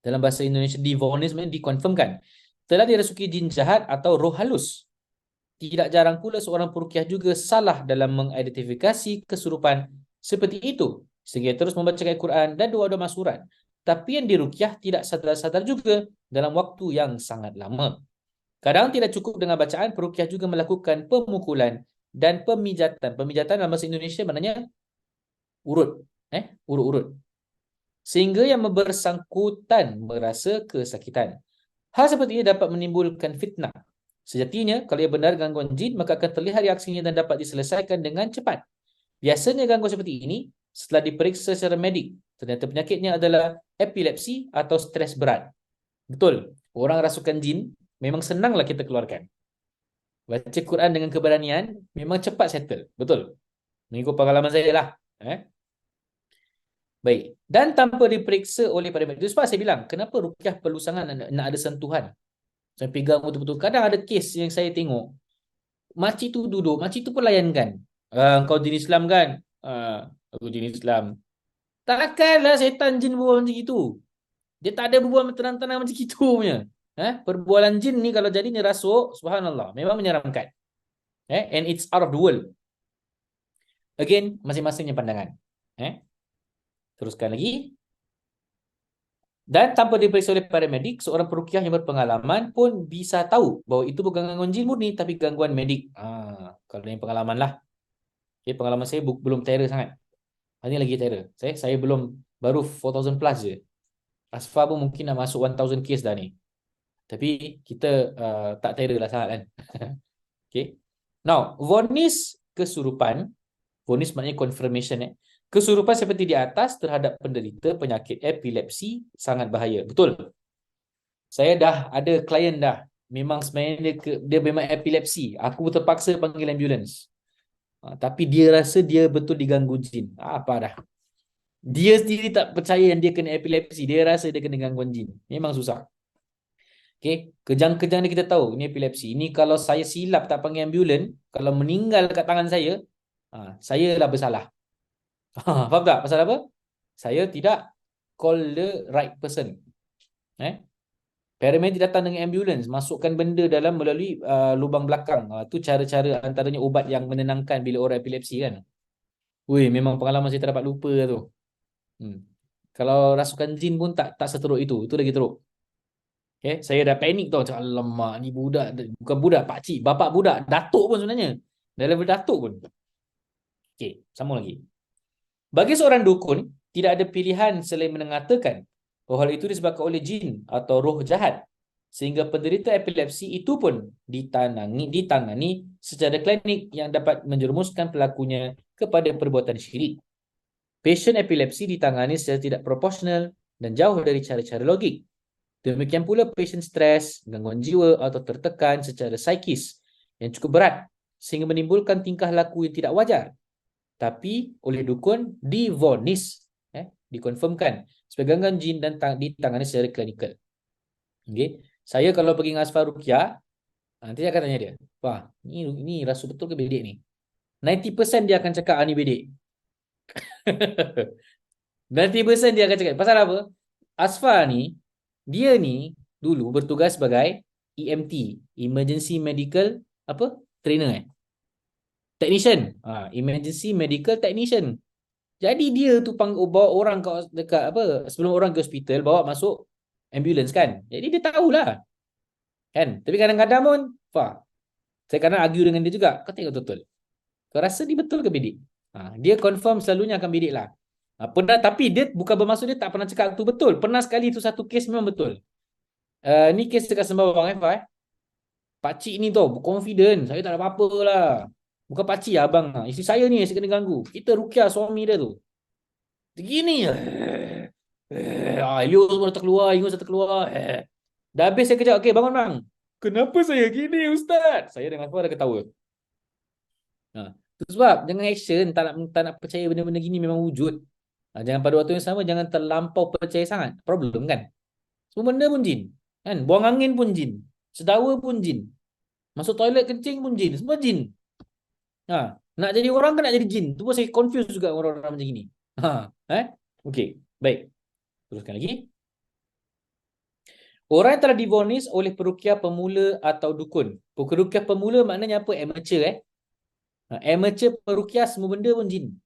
Dalam bahasa Indonesia, divonis maknanya dikonfirmkan. Telah dirasuki jin jahat atau roh halus. Tidak jarang pula seorang peruqyah juga salah dalam mengidentifikasi kesurupan seperti itu, sehingga terus membaca Al-Quran dan doa-doa masurat. Tapi yang diruqyah tidak sadar-sadar juga dalam waktu yang sangat lama. Kadang tidak cukup dengan bacaan, peruqyah juga melakukan pemukulan dan pemijatan. Pemijatan dalam bahasa Indonesia maknanya urut, urut-urut. Sehingga yang bersangkutan merasa kesakitan. Hal seperti ini dapat menimbulkan fitnah. Sejatinya, kalau ia benar gangguan jin, maka akan terlihat reaksinya dan dapat diselesaikan dengan cepat. Biasanya gangguan seperti ini, setelah diperiksa secara medik, ternyata penyakitnya adalah epilepsi atau stres berat. Betul, orang rasukan jin, memang senanglah kita keluarkan. Baca Quran dengan keberanian, memang cepat settle. Betul. Mengikut pengalaman saya lah. Baik. Dan tanpa diperiksa oleh para medis. Itu sebab saya bilang, kenapa ruqyah perlu sangat nak ada sentuhan. Saya pegang betul-betul. Kadang ada kes yang saya tengok. Makcik tu duduk, makcik tu pun layankan. Kau jin Islam kan? Aku jin Islam. Takkanlah setan jin berbual macam itu. Dia tak ada berbual tenang-tenang macam itu punya. Perbualan jin ni kalau jadinya rasuk, subhanallah, memang menyeramkan. And it's out of the world. Again, masing-masingnya pandangan. Teruskan lagi. Dan tanpa diperiksa oleh para medik, seorang peruqyah yang berpengalaman pun bisa tahu bahawa itu bukan gangguan jin murni, tapi gangguan medik. Kalau yang pengalaman lah. Okay, pengalaman saya belum terror sangat. Ini lagi terror. Saya belum, baru 4,000 plus je. Asfar pun mungkin dah masuk 1,000 case dah ni. Tapi kita tak terror lah sangat kan. Okay. Now, vonis kesurupan. Vonis maknanya confirmation. Kesurupan seperti di atas terhadap penderita penyakit epilepsi sangat bahaya. Betul. Saya dah ada klien dah. Memang sebenarnya dia memang epilepsi. Aku terpaksa panggil ambulans. Tapi dia rasa dia betul diganggu jin. Apa dah. Dia sendiri tak percaya yang dia kena epilepsi. Dia rasa dia kena gangguan jin. Memang susah. Okay. Kejang-kejang ni kita tahu ini epilepsi. Ini kalau saya silap tak panggil ambulans, kalau meninggal kat tangan saya lah bersalah. Faham tak? Pasal apa? Saya tidak call the right person. Paramedic datang dengan ambulans, masukkan benda dalam melalui lubang belakang. Itu cara-cara antaranya ubat yang menenangkan bila orang epilepsi kan. Memang pengalaman saya tak dapat lupa tu. Kalau rasukan jin pun tak seteruk itu. Itu lagi teruk. Okay, saya dah panik tau. Alamak, ni budak. Bukan budak, pakcik. Bapak budak. Datuk pun sebenarnya. Dah level datuk pun. Okay, sambung lagi. Bagi seorang dukun, tidak ada pilihan selain mengatakan bahawa hal itu disebabkan oleh jin atau roh jahat. Sehingga penderita epilepsi itu pun ditangani secara klinik yang dapat menjerumuskan pelakunya kepada perbuatan syirik. Pasien epilepsi ditangani secara tidak proporsional dan jauh dari cara-cara logik. Demikian pula pasien stres, gangguan jiwa atau tertekan secara psikis yang cukup berat sehingga menimbulkan tingkah laku yang tidak wajar. Tapi oleh dukun divonis, dikonfirmkan sebagai gangguan jin dan ditangani secara klinikal. Okay. Saya kalau pergi dengan Asfar Ruqyah, nanti saya akan tanya dia, wah, ni rasu betul ke bedek ni? 90% dia akan cakap, ni bedek. 90% dia akan cakap. Pasal apa? Asfar ni, dia ni dulu bertugas sebagai EMT, Emergency Medical Trainer. Technician. Emergency Medical Technician. Jadi dia tu bawa orang dekat sebelum orang ke hospital, bawa masuk ambulans kan. Jadi dia tahulah. Kan? Tapi kadang-kadang pun, saya kadang argue dengan dia juga. Kau tengok betul. Kau rasa ni betul ke bidik? Dia confirm selalunya akan bidik lah. Pernah, tapi dia bukan bermaksud dia tak pernah cakap tu betul. Pernah sekali tu satu kes memang betul. Ni kes dekat Sembawang pakcik ni tau, confident. Saya tak ada apa-apa lah. Bukan pakcik abang. Isteri saya ni saya kena ganggu. Kita ruqyah suami dia tu. Begini. Elios semua terkeluar. Ingus terkeluar. Dah habis saya kejap. Okay, bangun bang. Kenapa saya gini Ustaz? Saya dengan semua dah ketawa. Itu sebab jangan action. Tak nak percaya benda-benda gini memang wujud. Jangan pada waktu yang sama, jangan terlampau percaya sangat. Problem kan? Semua benda pun jin. Kan? Buang angin pun jin. Sedawa pun jin. Masuk toilet kencing pun jin. Semua jin. Nak jadi orang kan nak jadi jin. Tu pun saya confuse juga orang-orang macam ini. Okey. Baik. Teruskan lagi. Orang yang telah divonis oleh peruqyah pemula atau dukun. Peruqyah pemula maknanya apa? Amateur amateur peruqyah semua benda pun jin.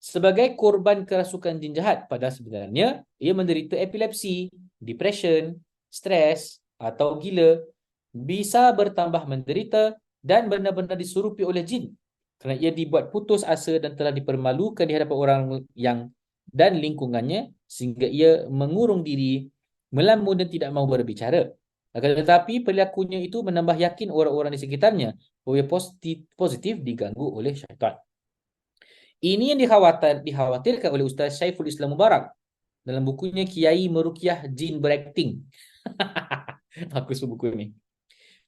Sebagai korban kerasukan jin jahat, padahal sebenarnya ia menderita epilepsi, depression, stres atau gila, bisa bertambah menderita dan benar-benar disurupi oleh jin kerana ia dibuat putus asa dan telah dipermalukan di hadapan orang yang dan lingkungannya sehingga ia mengurung diri, melamun dan tidak mahu berbicara. Akan tetapi perilakunya itu menambah yakin orang-orang di sekitarnya bahawa ia positif diganggu oleh syaitan. Ini yang dikhawatirkan oleh Ustaz Syaiful Islam Mubarak dalam bukunya Kiai Meruqyah Jin Berakting. Aku suka buku ini.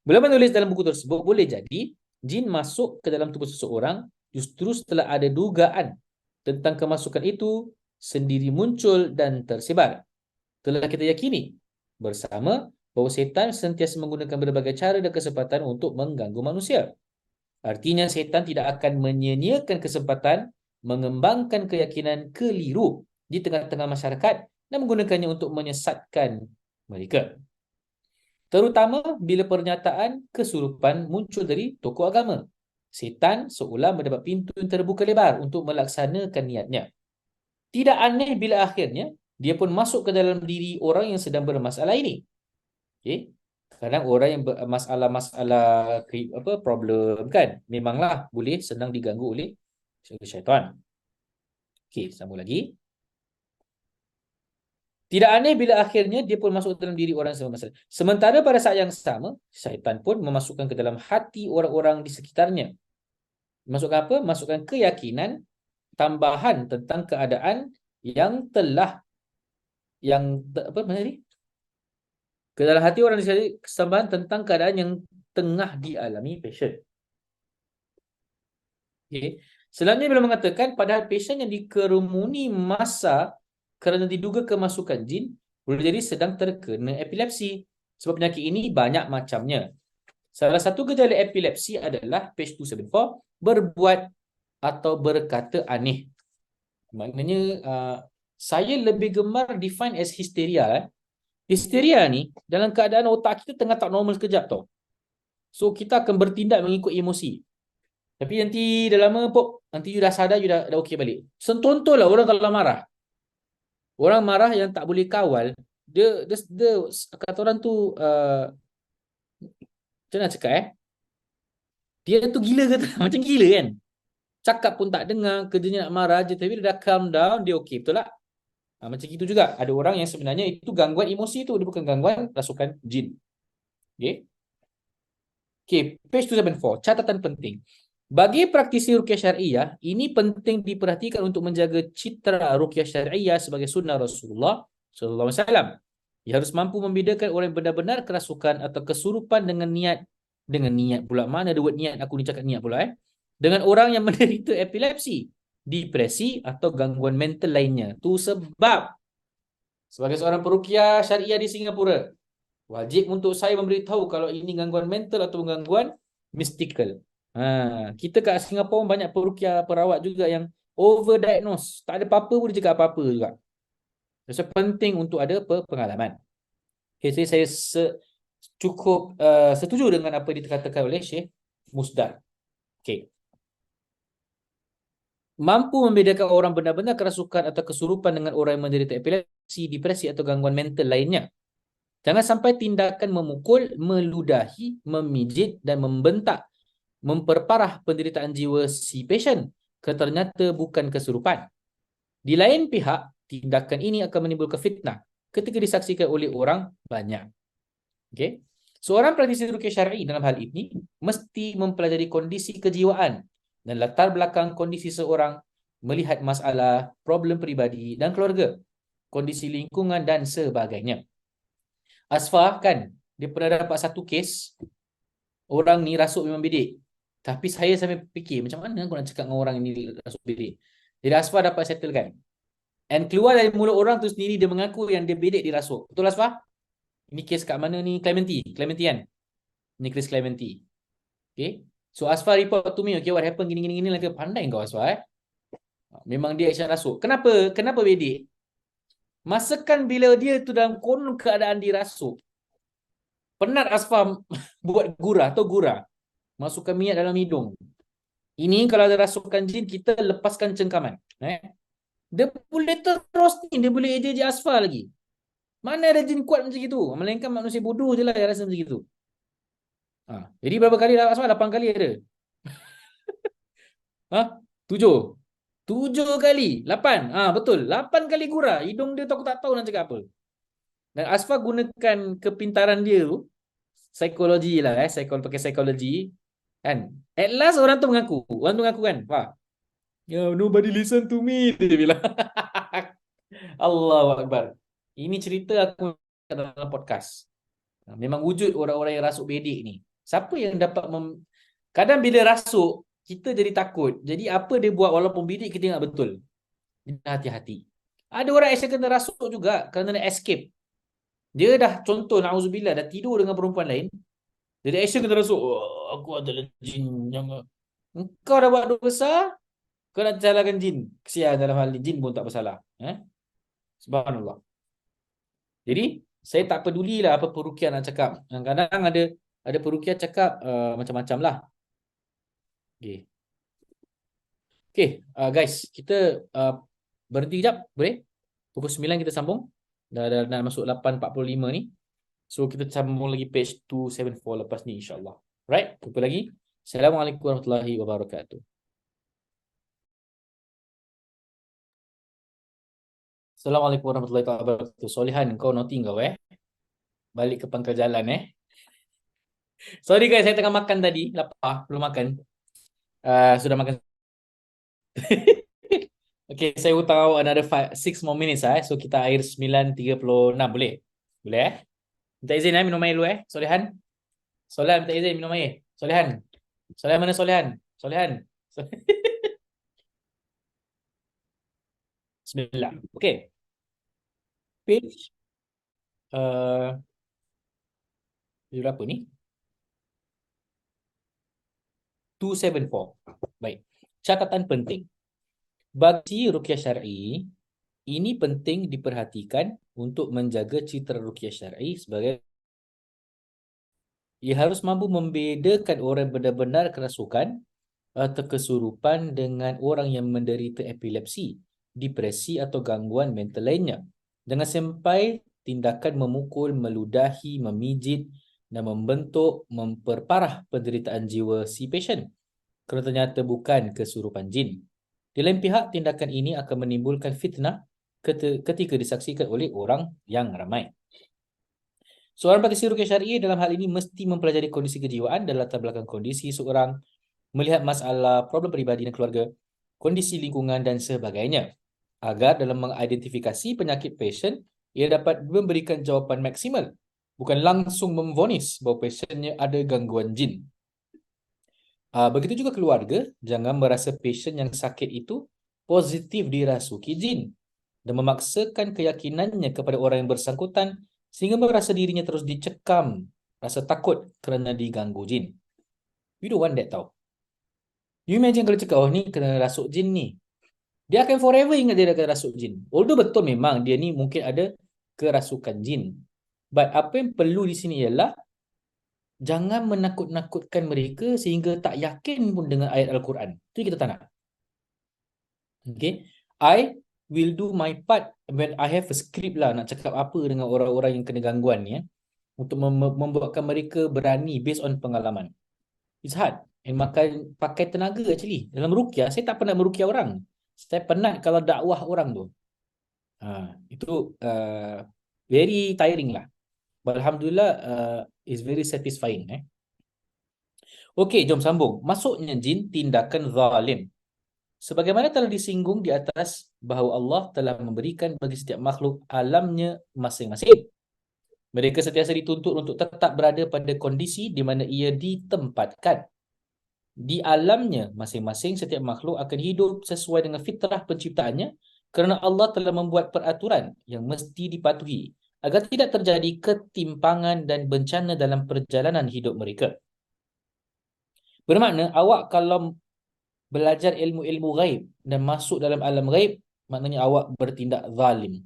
Beliau menulis dalam buku tersebut, boleh jadi jin masuk ke dalam tubuh seseorang justru setelah ada dugaan tentang kemasukan itu sendiri muncul dan tersebar. Telah kita yakini bersama bahawa setan sentiasa menggunakan berbagai cara dan kesempatan untuk mengganggu manusia. Artinya setan tidak akan menyia-nyiakan kesempatan mengembangkan keyakinan keliru di tengah-tengah masyarakat dan menggunakannya untuk menyesatkan mereka. Terutama bila pernyataan kesurupan muncul dari tokoh agama. Setan seolah mendapat pintu yang terbuka lebar untuk melaksanakan niatnya. Tidak aneh bila akhirnya dia pun masuk ke dalam diri orang yang sedang bermasalah ini. Okey. Kadang orang yang bermasalah-masalah problem kan, memanglah boleh senang diganggu oleh syaitan. Okey, sambung lagi. Tidak aneh bila akhirnya dia pun masuk dalam diri orang yang bermasalah. Sementara pada saat yang sama, syaitan pun memasukkan ke dalam hati orang-orang di sekitarnya. Masukkan apa? Masukkan keyakinan tambahan tentang keadaan yang telah apa tadi? Ke dalam hati orang di sekitar tambahan tentang keadaan yang tengah dialami pasien. Okay. Selanjutnya beliau mengatakan padahal pasien yang dikerumuni masa kerana diduga kemasukan jin boleh jadi sedang terkena epilepsi. Sebab penyakit ini banyak macamnya. Salah satu gejala epilepsi adalah page 274 berbuat atau berkata aneh. Maknanya saya lebih gemar define as hysteria. Histeria ni dalam keadaan otak kita tengah tak normal sekejap tau. So kita akan bertindak mengikut emosi. Tapi nanti dah lama pop, nanti you dah sadar, you dah okey balik. Sentontolah orang kalau marah. Orang marah yang tak boleh kawal, dia kata orang tu macam mana cakap dia tu gila ke tak? Macam gila kan? Cakap pun tak dengar, kerjanya nak marah je, tapi dia dah calm down, dia okey, betul tak? Macam itu juga. Ada orang yang sebenarnya itu gangguan emosi tu, dia bukan gangguan rasukan jin. Okey. Okey, page 274, catatan penting. Bagi praktisi ruqyah syariah, ini penting diperhatikan untuk menjaga citra ruqyah syariah sebagai sunnah Rasulullah sallallahu alaihi wasallam. Ia harus mampu membedakan orang yang benar-benar kerasukan atau kesurupan dengan niat pula. Mana ada word niat, aku ni cakap niat pula dengan orang yang menderita epilepsi, depresi atau gangguan mental lainnya. Tu sebab sebagai seorang peruqyah syariah di Singapura, wajib untuk saya memberitahu kalau ini gangguan mental atau gangguan mystical. Kita kat Singapura banyak peruqyah perawat juga yang overdiagnose. Tak ada apa-apa pun dia cakap apa-apa juga. So, penting untuk ada pengalaman. Okay, saya cukup setuju dengan apa yang dikatakan oleh Syekh Musdar. Okay. Mampu membedakan orang benar-benar kerasukan atau kesurupan dengan orang yang menderita epilepsi, depresi atau gangguan mental lainnya. Jangan sampai tindakan memukul, meludahi, memijit dan membentak memperparah penderitaan jiwa si pasien kerana ternyata bukan kesurupan. Di lain pihak, tindakan ini akan menimbulkan fitnah ketika disaksikan oleh orang banyak. Okay? Seorang praktisi ruqyah syar'i dalam hal ini mesti mempelajari kondisi kejiwaan dan latar belakang kondisi seorang, melihat masalah, problem peribadi dan keluarga, kondisi lingkungan dan sebagainya. Asfah kan, dia pernah dapat satu kes, orang ni rasuk memang bedek. Tapi saya sampai fikir, macam mana aku nak cakap dengan orang ini rasuk bedek. Jadi Asfah dapat settlekan. And keluar dari mulut orang tu sendiri, dia mengaku yang dia bedek dirasuk. Betul Asfah? Ini kes kat mana ni? Clementi kan? Ni Chris Clementi. Okay. So Asfar report to me, okay, what happened gini-gini lah. Pandai kau Asfar Memang dia action rasuk. Kenapa bedek? Masakan bila dia tu dalam konon keadaan dirasuk. Penat Asfar buat gurah atau gurah. Masukkan minyak dalam hidung. Ini kalau ada rasukan jin, kita lepaskan cengkaman. Dia boleh terus ni, dia boleh eja Asfar lagi. Mana ada jin kuat macam itu? Melainkan manusia bodoh je lah yang rasa macam itu. Jadi berapa kali lah Asfar? 8 kali ada. 7. 7 kali. 8. Betul. 8 kali gurah. Hidung dia tu aku tak tahu nak cakap apa. Dan Asfar gunakan kepintaran dia tu, psikologi lah pakai psikologi. Kan? At last orang tu mengaku. Orang tu mengaku kan? Nobody listen to me. Dia bilang. Allahu Akbar. Ini cerita aku dalam podcast. Memang wujud orang-orang yang rasuk bedek ni. Siapa yang dapat kadang bila rasuk, kita jadi takut. Jadi apa dia buat walaupun bedek kita ingat betul. Hati-hati. Ada orang yang kena rasuk juga kerana nak escape. Dia dah contoh na'udzubillah dah tidur dengan perempuan lain. Jadi action kena rasuk. Aku adalah jin yang engkau dah buat dosa besar. Kau nak salahkan jin. Kesian dalam hal ni. Jin pun tak bersalah. Subhanallah. Jadi saya tak pedulilah apa perukiah nak cakap. Kadang-kadang ada perukiah cakap macam-macam lah. Okay, guys, kita berhenti sekejap, boleh? Pukul 9 kita sambung. Dah masuk 8.45 ni. So kita sambung lagi page 274 lepas ni insyaAllah. Right, jumpa lagi. Assalamualaikum warahmatullahi wabarakatuh. Assalamualaikum warahmatullahi wabarakatuh. Solihan, kau naughty kau balik ke pangkal jalan Sorry guys, saya tengah makan tadi. Lapar, belum makan. Sudah makan. Okay, saya tahu another 6 more minutes So kita akhir 9.36. Boleh? Boleh Minta izin minum air dulu Solihan. Solihan minta izin minum air. Solihan. Solihan mana Solihan? Solihan. Bismillah. Okay. Page berapa ni? 274. Baik. Catatan penting. Bagi ruqyah syar'i, ini penting diperhatikan untuk menjaga citra ruqyah syar'i sebagai ia harus mampu membedakan orang benar-benar kerasukan atau kesurupan dengan orang yang menderita epilepsi, depresi atau gangguan mental lainnya. Jangan sampai tindakan memukul, meludahi, memijit dan membentuk memperparah penderitaan jiwa si pasien kerana ternyata bukan kesurupan jin. Di lain pihak, tindakan ini akan menimbulkan fitnah ketika disaksikan oleh orang yang ramai. Seorang praktisi ruqyah syar'i dalam hal ini mesti mempelajari kondisi kejiwaan dan latar belakang kondisi seorang, melihat masalah, problem peribadi dan keluarga, kondisi lingkungan dan sebagainya, agar dalam mengidentifikasi penyakit pasien, ia dapat memberikan jawapan maksimal, bukan langsung memvonis bahawa pasiennya ada gangguan jin. Begitu juga keluarga, jangan merasa pasien yang sakit itu positif dirasuki jin dan memaksakan keyakinannya kepada orang yang bersangkutan sehingga merasa dirinya terus dicekam, rasa takut kerana diganggu jin. You don't want that tau. You imagine kalau cakap, ni kena rasuk jin ni. Dia akan forever ingat dia akan rasuk jin. Although betul memang dia ni mungkin ada kerasukan jin. But apa yang perlu di sini ialah jangan menakut-nakutkan mereka sehingga tak yakin pun dengan ayat Al-Quran. Itu kita tak nak. Okay. I will do my part when I have a script lah nak cakap apa dengan orang-orang yang kena gangguan ni untuk membuatkan mereka berani based on pengalaman. It's hard. And pakai tenaga actually. Dalam ruqyah, saya tak pernah meruqyah orang. Saya penat kalau dakwah orang tu. Itu very tiring lah. But Alhamdulillah is very satisfying. Okey, jom sambung. Masuknya jin tindakan zalim. Sebagaimana telah disinggung di atas bahawa Allah telah memberikan bagi setiap makhluk alamnya masing-masing. Mereka sentiasa dituntut untuk tetap berada pada kondisi di mana ia ditempatkan. Di alamnya masing-masing setiap makhluk akan hidup sesuai dengan fitrah penciptaannya kerana Allah telah membuat peraturan yang mesti dipatuhi agar tidak terjadi ketimpangan dan bencana dalam perjalanan hidup mereka. Bermakna awak kalau belajar ilmu-ilmu ghaib dan masuk dalam alam ghaib, maknanya awak bertindak zalim.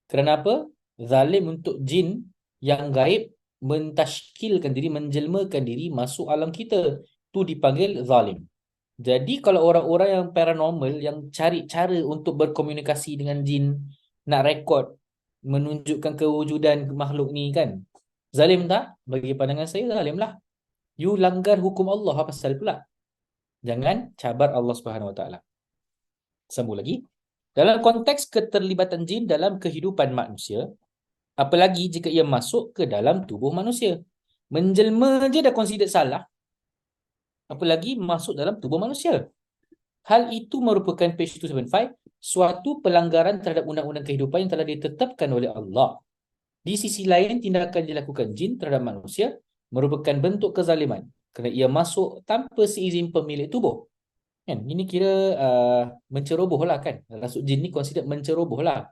Kenapa? Zalim untuk jin yang gaib mentashkilkan diri, menjelmakan diri masuk alam kita. Tu dipanggil zalim. Jadi kalau orang-orang yang paranormal yang cari cara untuk berkomunikasi dengan jin, nak rekod, menunjukkan kewujudan makhluk ni kan, zalim tak? Bagi pandangan saya zalim lah. You langgar hukum Allah, apa pasal pula? Jangan cabar Allah Subhanahu Wa Taala. Sambung lagi. Dalam konteks keterlibatan jin dalam kehidupan manusia, apalagi jika ia masuk ke dalam tubuh manusia. Menjelma je dah considered salah, apalagi masuk dalam tubuh manusia. Hal itu merupakan page 275, suatu pelanggaran terhadap undang-undang kehidupan yang telah ditetapkan oleh Allah. Di sisi lain, tindakan dilakukan jin terhadap manusia merupakan bentuk kezaliman kerana ia masuk tanpa seizin pemilik tubuh. Kan? Ini kira menceroboh lah kan. Rasuk jin ni considered menceroboh lah.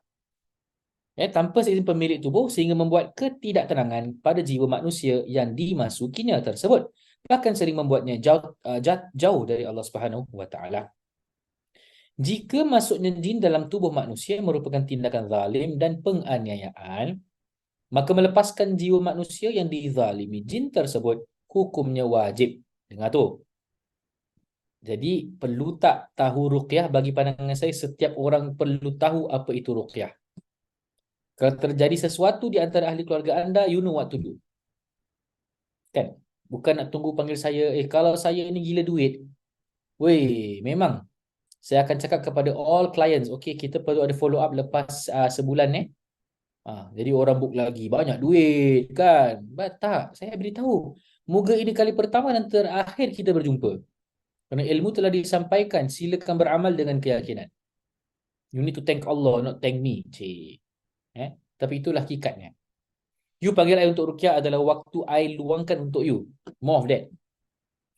Tanpa seizin pemilik tubuh sehingga membuat ketidaktenangan pada jiwa manusia yang dimasukinya tersebut. Bahkan sering membuatnya jauh dari Allah Subhanahu Wa Taala. Jika masuknya jin dalam tubuh manusia merupakan tindakan zalim dan penganiayaan, maka melepaskan jiwa manusia yang dizalimi jin tersebut hukumnya wajib. Dengar tu. Jadi perlu tak tahu ruqyah? Bagi pandangan saya, setiap orang perlu tahu apa itu ruqyah. Kalau terjadi sesuatu di antara ahli keluarga anda, you know what to do. Kan? Bukan nak tunggu panggil saya, kalau saya ni gila duit, weh, memang saya akan cakap kepada all clients, okay, kita perlu ada follow up lepas sebulan jadi orang book lagi, banyak duit kan. Tak, saya beritahu, moga ini kali pertama dan terakhir kita berjumpa. Kerana ilmu telah disampaikan, silakan beramal dengan keyakinan. You need to thank Allah, not thank me. Tapi itulah hakikatnya. You panggil I untuk ruqyah adalah waktu I luangkan untuk you. More of that.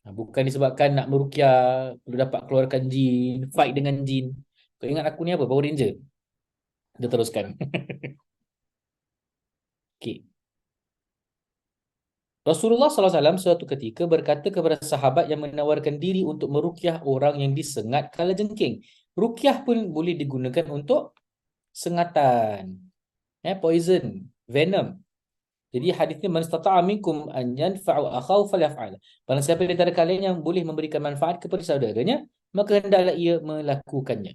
Bukan disebabkan nak meruqyah, perlu dapat keluarkan jin, fight dengan jin. Kau ingat aku ni apa? Power Ranger. Kita teruskan. Okay. Rasulullah SAW suatu ketika berkata kepada sahabat yang menawarkan diri untuk meruqyah orang yang disengat kala jengking. Ruqyah pun boleh digunakan untuk sengatan. Poison, venom. Jadi hadisnya, man istata'a minkum an yanfa'u akhahu falyaf'al. Barang siapa di antara kalian yang boleh memberikan manfaat kepada saudaranya, maka hendaklah ia melakukannya.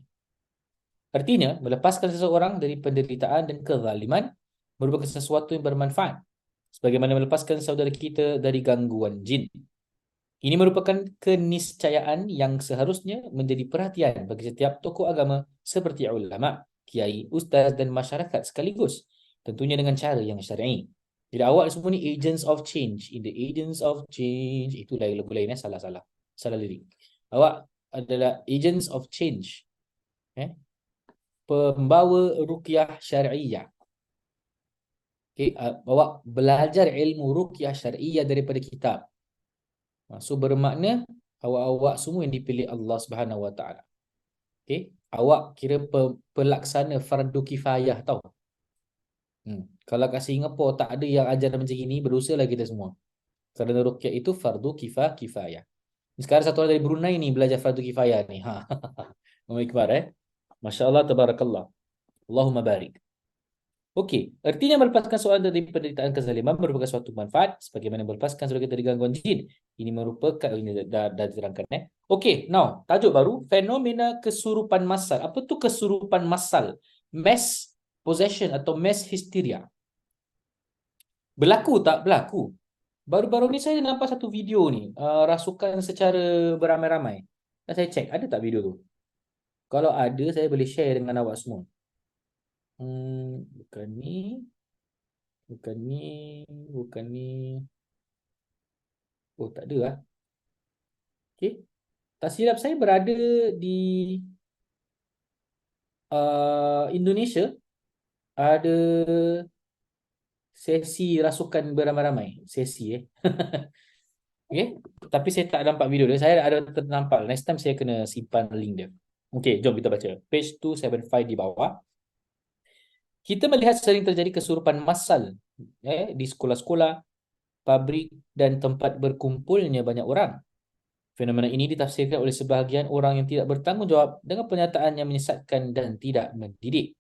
Artinya, melepaskan seseorang dari penderitaan dan kezaliman merupakan sesuatu yang bermanfaat, sebagaimana melepaskan saudara kita dari gangguan jin. Ini merupakan keniscayaan yang seharusnya menjadi perhatian bagi setiap tokoh agama seperti ulama, kiai, ustaz dan masyarakat sekaligus. Tentunya dengan cara yang syar'i. Jadi awak semua ni agents of change. In the agents of change. Itu lagu lain, salah lirik. Awak adalah agents of change. Pembawa ruqyah syar'iyah. Okay, awak belajar ilmu ruqyah syar'iyah daripada kitab. So bermakna awak-awak semua yang dipilih Allah Subhanahu Wa Taala. Okay, awak kira pelaksana fardu kifayah tau. Kalau kat Singapura tak ada yang ajar macam ini, berdosalah kita semua. Kerana ruqyah itu fardu kifayah. Sekarang satu orang dari Brunei ni belajar fardu kifayah ni. Masya-Allah, tabarakallah. Allahumma barik. Okey, artinya melepaskan seorang dari penderitaan kezaliman merupakan suatu manfaat sebagaimana melepaskan seorang dari gangguan jin. Ini merupakan, ini dah diterangkan. Okey, now tajuk baru, fenomena kesurupan massal. Apa tu kesurupan massal? Mass possession atau mass hysteria. Berlaku tak? Berlaku. Baru-baru ni saya nampak satu video ni, rasukan secara beramai-ramai. Dan saya cek, ada tak video tu? Kalau ada, saya boleh share dengan awak semua. Bukan ni. Bukan ni. Bukan ni. Oh, tak ada lah. Okay. Tak silap saya berada di Indonesia. Ada sesi rasukan beramai-ramai. Sesi Okay. Tapi saya tak nampak video dia. Saya ada ternampak. Next time saya kena simpan link dia. Okay, jom kita baca. Page 275 di bawah. Kita melihat sering terjadi kesurupan massal di sekolah-sekolah, pabrik dan tempat berkumpulnya banyak orang. Fenomena ini ditafsirkan oleh sebahagian orang yang tidak bertanggungjawab dengan pernyataan yang menyesatkan dan tidak mendidik.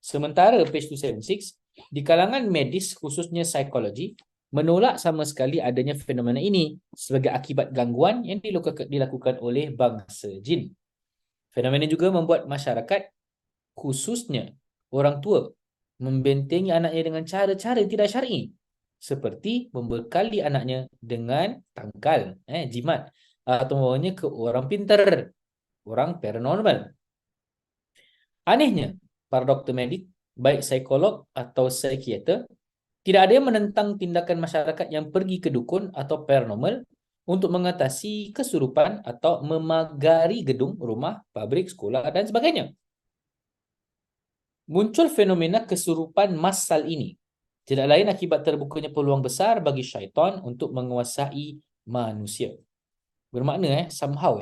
Sementara page 276, di kalangan medis khususnya psikologi, menolak sama sekali adanya fenomena ini sebagai akibat gangguan yang dilakukan oleh bangsa jin. Fenomena juga membuat masyarakat, khususnya orang tua, membentengi anaknya dengan cara-cara yang tidak syar'i, seperti membekali anaknya dengan tangkal, jimat, atau membawanya ke orang pintar, orang paranormal. Anehnya, para doktor medik, baik psikolog atau psikiater, tidak ada yang menentang tindakan masyarakat yang pergi ke dukun atau paranormal untuk mengatasi kesurupan atau memagari gedung, rumah, pabrik, sekolah, dan sebagainya. Muncul fenomena kesurupan massal ini tidak lain akibat terbukanya peluang besar bagi syaitan untuk menguasai manusia. Bermakna somehow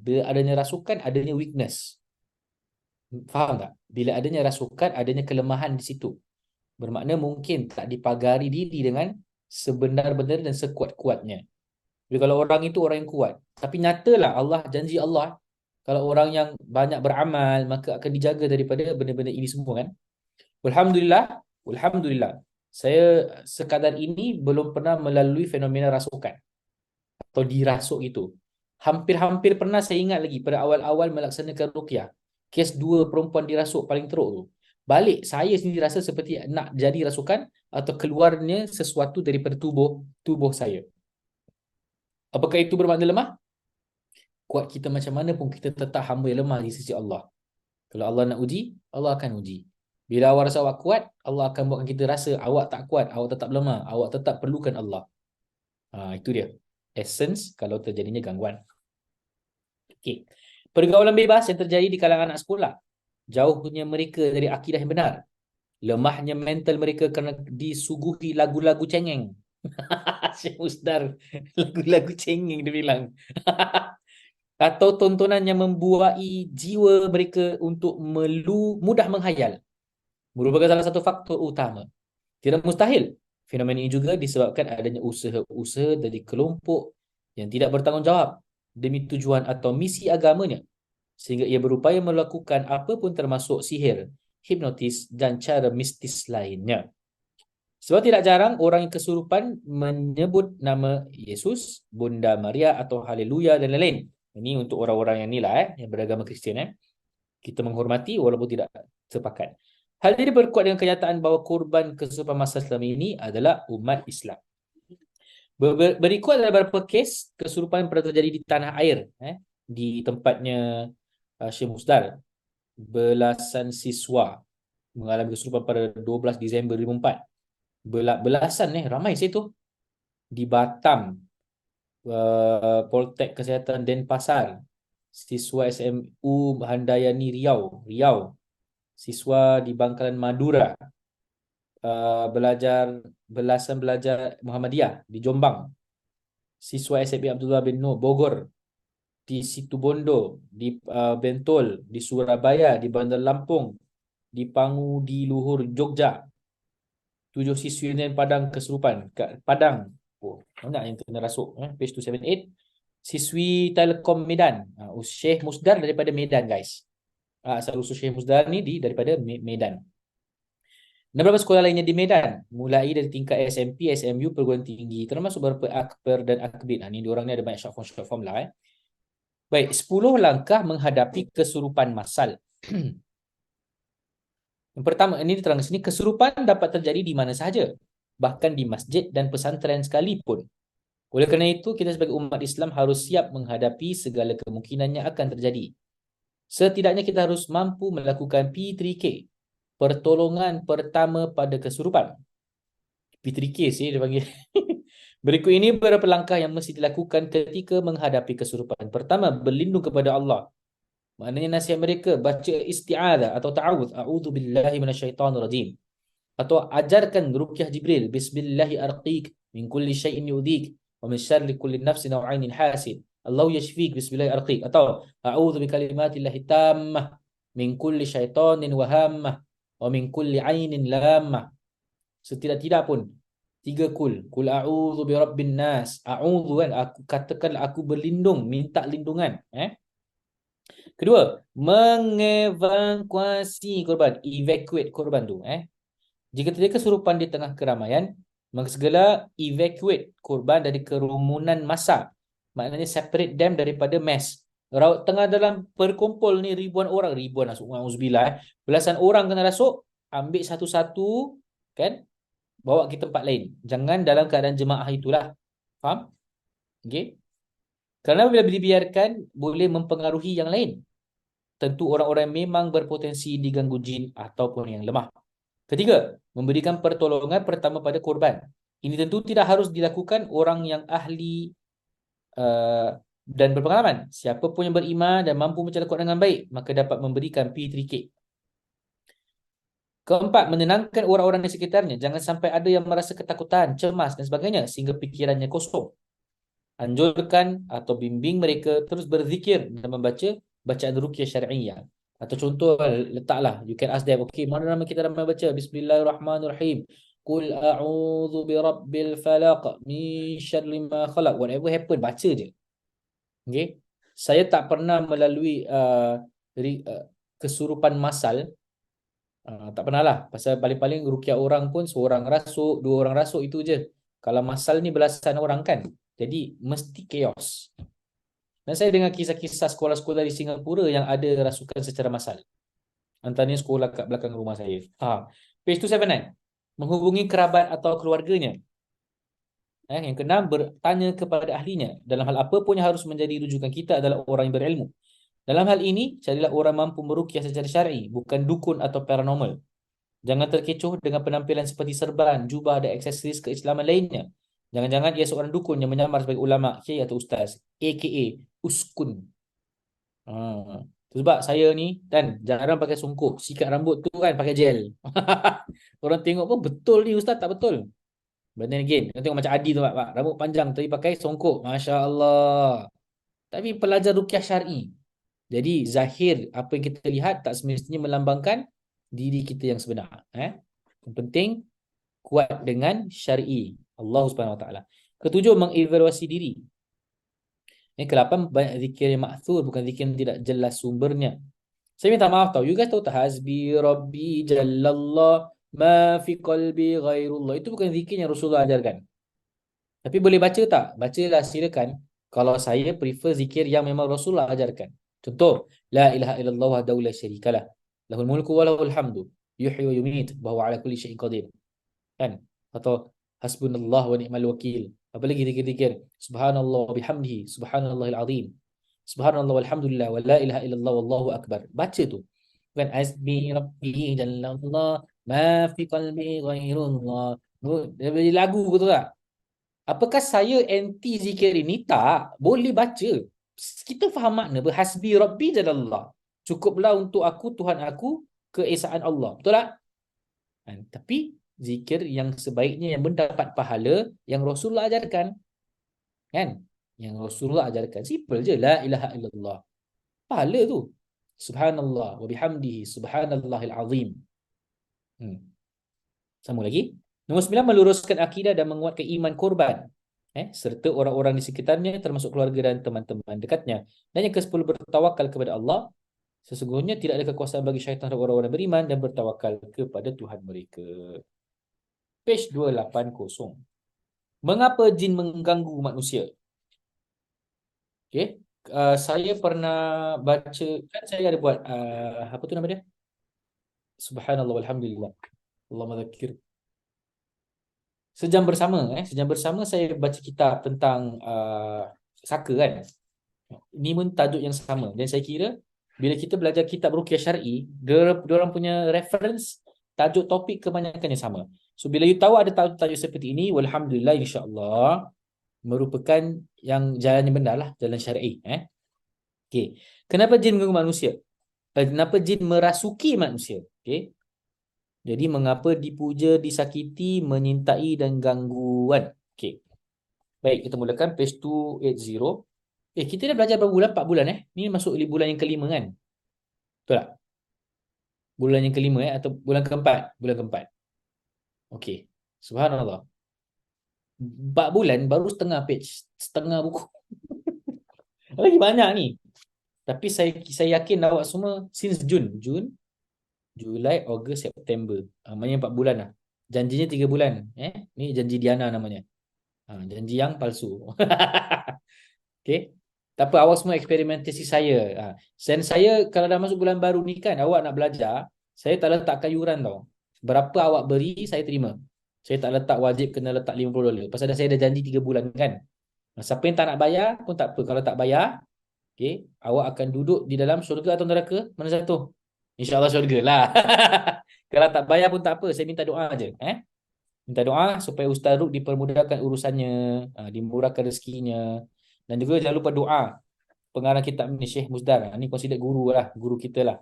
bila adanya rasukan adanya weakness. Faham tak? Bila adanya rasukan adanya kelemahan di situ. Bermakna mungkin tak dipagari diri dengan sebenar-benar dan sekuat-kuatnya. Jadi kalau orang itu orang yang kuat, tapi nyatalah Allah, janji Allah, kalau orang yang banyak beramal maka akan dijaga daripada benda-benda ini semua kan. Alhamdulillah, Alhamdulillah. Saya sekadar ini belum pernah melalui fenomena rasukan atau dirasuk itu. Hampir-hampir pernah saya ingat lagi pada awal-awal melaksanakan ruqyah. Kes 2 perempuan dirasuk paling teruk tu. Balik saya sendiri rasa seperti nak jadi rasukan atau keluarnya sesuatu daripada tubuh saya. Apakah itu bermakna lemah? Kuat kita macam mana pun kita tetap hamba yang lemah di sisi Allah. Kalau Allah nak uji, Allah akan uji. Bila awak rasa awak kuat, Allah akan buatkan kita rasa awak tak kuat, awak tetap lemah, awak tetap perlukan Allah. Itu dia. Essence kalau terjadinya gangguan. Okay. Pergaulan bebas yang terjadi di kalangan anak sekolah. Jauhnya mereka dari akidah yang benar. Lemahnya mental mereka kerana disuguhi lagu-lagu cengeng. Syekh Musdar, lagu-lagu cengeng dia bilang. Atau tontonan yang membuai jiwa mereka untuk mudah menghayal. Merupakan salah satu faktor utama. Tidak mustahil. Fenomena ini juga disebabkan adanya usaha-usaha dari kelompok yang tidak bertanggungjawab demi tujuan atau misi agamanya, sehingga ia berupaya melakukan apapun termasuk sihir, hipnotis dan cara mistis lainnya. Sebab tidak jarang orang yang kesurupan menyebut nama Yesus, Bunda Maria atau Haleluya dan lain-lain. Ini untuk orang-orang yang nilai yang beragama Kristian. Kita menghormati walaupun tidak sepakat. Hal ini berkuat dengan kenyataan bahawa korban kesurupan masa selama ini adalah umat Islam. Berikut adalah beberapa kes kesurupan yang pernah terjadi di tanah air, di tempatnya Syekh Musdar. Belasan siswa mengalami kesurupan pada 12 Disember 2004. Belasan ramai situ. Di Batam, Poltek Kesihatan Denpasar, siswa SMU Handayani Riau, siswa di Bangkalan Madura, belasan belajar Muhammadiyah di Jombang, siswa SMP Abdullah bin Nur Bogor, di Situbondo, di Bentol, di Surabaya, di Bandar Lampung, di Pangu, di Luhur Jogja. 7 siswa Union Padang kesurupan kat Padang. Banyak yang kena rasuk. Page 278. Siswi Telkom Medan. Syekh Musdar daripada Medan, guys. Asal usul Syekh Musdar ni daripada Medan. 16 sekolah lainnya di Medan, mulai dari tingkat SMP, SMU, perguruan tinggi, termasuk beberapa akper dan akbid. Ni diorang ni ada banyak short form lah. Baik, 10 langkah menghadapi kesurupan massal. Yang pertama, ini diterangkan sini, kesurupan dapat terjadi di mana sahaja, bahkan di masjid dan pesantren sekalipun. Oleh kerana itu, kita sebagai umat Islam harus siap menghadapi segala kemungkinan yang akan terjadi. Setidaknya kita harus mampu melakukan P3K, pertolongan pertama pada kesurupan. P3K sih dia panggil. Berikut ini beberapa langkah yang mesti dilakukan ketika menghadapi kesurupan. Pertama, berlindung kepada Allah. Maknanya nasihat mereka baca isti'adzah atau ta'awudz, a'udzu billahi minasyaitonir rajim. Atau ajarkan ruqyah Jibril, bismillahi arqiq min kulli syai'in yudhik wa min syarri kulli nafsin aw 'ainin hasid. Allah yashfik bismillahi arqiq. Atau a'udzu bikalimatillahi tammah min kulli syaitanin wa hammah wa min kulli ainin lamah. Setidak-tidak pun 3 kul a'udzu birabbin nas. A'udzu kan, aku katakan aku berlindung, minta lindungan. Kedua, mengevakuasi korban, evacuate korban tu. Jika terjadi kesurupan di tengah keramaian, maka segera evacuate korban dari kerumunan massa. Maknanya separate them daripada mass. Tengah dalam berkumpul ni ribuan masuk, auzubillah, belasan orang kena rasuk, ambil satu-satu, kan, bawa ke tempat lain. Jangan dalam keadaan jemaah itulah. Faham? Okey. Kerana bila dibiarkan boleh mempengaruhi yang lain. Tentu orang-orang yang memang berpotensi diganggu jin ataupun yang lemah. Ketiga, memberikan pertolongan pertama pada korban. Ini tentu tidak harus dilakukan orang yang ahli dan berpengalaman. Siapa pun yang beriman dan mampu membaca Al-Quran dengan baik, maka dapat memberikan P3K. Keempat, menenangkan orang-orang di sekitarnya. Jangan sampai ada yang merasa ketakutan, cemas dan sebagainya sehingga fikirannya kosong. Anjurkan atau bimbing mereka terus berzikir dan membaca bacaan ruqyah syar'iyyah. Atau contoh, letaklah, you can ask them, okay, mana nama kita ramai baca? Bismillahirrahmanirrahim. Qul a'udzu birabbil falaq min syarri ma khalaq. Whatever happen, baca je. Okay? Saya tak pernah melalui kesurupan massal. Tak pernah lah. Pasal paling-paling ruqyah orang pun seorang rasuk, 2 orang rasuk, itu je. Kalau massal ni belasan orang kan. Jadi mesti chaos. Dan saya dengar kisah-kisah sekolah-sekolah di Singapura yang ada rasukan secara massal. Antaranya sekolah kat belakang rumah saya. Page 279. Menghubungi kerabat atau keluarganya. Yang keenam, bertanya kepada ahlinya. Dalam hal apa pun yang harus menjadi rujukan kita adalah orang yang berilmu. Dalam hal ini, carilah orang mampu meruqyah secara syar'i, bukan dukun atau paranormal. Jangan terkecoh dengan penampilan seperti serban, jubah dan aksesoris keislaman lainnya. Jangan-jangan ia seorang dukun yang menyamar sebagai ulama, kiai atau ustaz, aka uskun. Sebab saya ni kan jarang pakai songkok, sikat rambut tu kan pakai gel. Orang tengok pun betul ni ustaz, tak betul. But then again, tengok macam Adi tu pak, rambut panjang tapi pakai songkok. Masya Allah. Tapi pelajar ruqyah syar'i. Jadi zahir apa yang kita lihat tak semestinya melambangkan diri kita yang sebenar. Yang penting kuat dengan syar'i Allah Subhanahu Wa Taala. Ketujuh, mengevaluasi diri. Yang ke-8, banyak zikir yang ma'thur, bukan zikir yang tidak jelas sumbernya. Saya minta maaf tau. You guys tahu tak? Hasbi Rabbi Jallallah ma fi qalbi ghairullah. Itu bukan zikir yang Rasulullah ajarkan. Tapi boleh baca tak? Bacalah, silakan. Kalau saya prefer zikir yang memang Rasulullah ajarkan. Contoh, la ilaha illallah wahdahu la syarikalah. Lahul mulku wa lahul hamdu. Yuhyi wa yumit. Bahwa ala kulli syai'in qadir. Kan? Atau hasbunallah wa ni'mal wakil. Apa lagi zikir-zikir? Subhanallah bihamdihi. Subhanallahil azim. Subhanallah walhamdulillah wa la ilaha illallah wallahu akbar. Baca tu. Kan? Hasbi rabbi jallallah ma fi qalbi ghairullah. Dia lagu betul tak? Apakah saya anti zikir ini? Tak. Boleh baca. Kita faham makna. Hasbi Rabbi Jallallah. Cukuplah untuk aku, Tuhan aku, keesaan Allah. Betul tak? Tapi zikir yang sebaiknya yang mendapat pahala yang Rasulullah ajarkan. Kan? Yang Rasulullah ajarkan. Simple je. La ilaha illallah. Pahala tu. Subhanallah wa bihamdihi. Subhanallahil azim. Sambung lagi. Nombor 9, meluruskan akidah dan menguatkan iman korban. Serta orang-orang di sekitarnya termasuk keluarga dan teman-teman dekatnya. Dan yang ke-10, bertawakal kepada Allah. Sesungguhnya tidak ada kekuasaan bagi syaitan dan orang-orang beriman dan bertawakal kepada Tuhan mereka. Page 280. Mengapa jin mengganggu manusia? Okay. Saya pernah baca, kan saya ada buat, apa tu nama dia? Subhanallah walhamdulillah. Allahumma dzakir. Sejam bersama saya baca kitab tentang saka kan. Ini pun tajuk yang sama. Dan saya kira bila kita belajar kitab ruqyah syar'i, dia orang punya reference, tajuk topik kebanyakannya sama. So bila you tahu ada tajuk seperti ini, walhamdulillah, insya-Allah merupakan yang jalan yang benar lah, jalan syar'i. Okey. Kenapa jin mengganggu manusia? Kenapa jin merasuki manusia? Okey. Jadi mengapa dipuja, disakiti, menyintai dan gangguan? Okey. Baik, kita mulakan page 280. Kita dah belajar berapa bulan? 4 bulan. Ni masuk bulan yang kelima kan? Betul tak? Bulan yang kelima atau bulan keempat? Bulan keempat. Okey. Subhanallah. 4 bulan baru setengah page, setengah buku. Lagi banyak ni. Tapi saya yakin awak semua since Jun, Julai, Ogos, September. Maknanya 4 bulan lah. Janjinya 3 bulan. Ni janji Diana namanya. Janji yang palsu. Okey. Tak apa, awak semua eksperimentasi saya. Dan saya kalau dah masuk bulan baru ni kan, awak nak belajar, saya tak letak yuran tau. Berapa awak beri, saya terima. Saya tak letak wajib kena letak $50. Pasal dah saya dah janji 3 bulan kan. Siapa yang tak nak bayar pun tak apa. Kalau tak bayar, okey, awak akan duduk di dalam syurga atau neraka? Mana satu? InsyaAllah syurga lah. Kalau tak bayar pun tak apa. Saya minta doa je. Minta doa supaya Ustaz Ruk dipermudahkan urusannya, dimurahkan rezekinya. Dan juga jangan lupa doa pengarang kitab ni, Syekh Musdar. Ni consider guru lah, guru kita lah.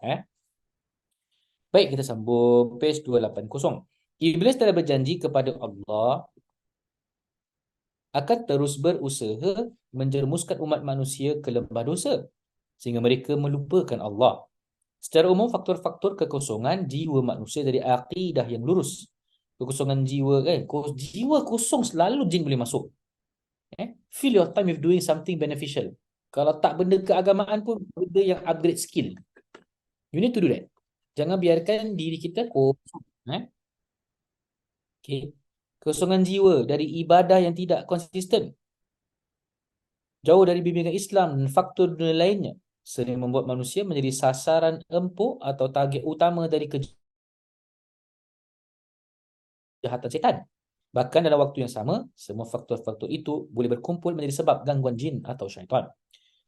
Baik, kita sambung page 280. Iblis telah berjanji kepada Allah akan terus berusaha menjerumuskan umat manusia ke lembah dosa sehingga mereka melupakan Allah. Secara umum, faktor-faktor kekosongan jiwa manusia dari akidah yang lurus. Kekosongan jiwa kan, jiwa kosong selalu jin boleh masuk. Fill your time with doing something beneficial. Kalau tak benda keagamaan pun, benda yang upgrade skill. You need to do that. Jangan biarkan diri kita kosong. Okay. Kosongan jiwa dari ibadah yang tidak konsisten, jauh dari bimbingan Islam dan faktor dunia lainnya, sering membuat manusia menjadi sasaran empuk atau target utama dari kejahatan setan. Bahkan dalam waktu yang sama, semua faktor-faktor itu boleh berkumpul menjadi sebab gangguan jin atau syaitan.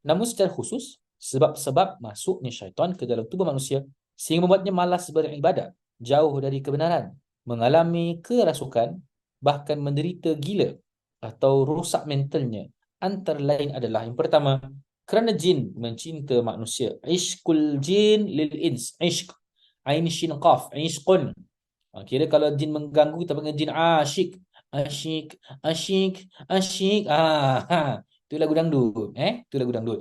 Namun secara khusus, sebab-sebab masuknya syaitan ke dalam tubuh manusia sehingga membuatnya malas beribadah, jauh dari kebenaran, mengalami kerasukan, bahkan menderita gila atau rosak mentalnya. Antara lain adalah yang pertama, kerana jin mencinta manusia. Ishqul jin lil ins. Ishq. Ain shin qaf. Ishqun. Kira kalau jin mengganggu, kita panggil jin asyik. Asyik, asyik, asyik. Itu lagu dangdut. Itu lagu dangdut.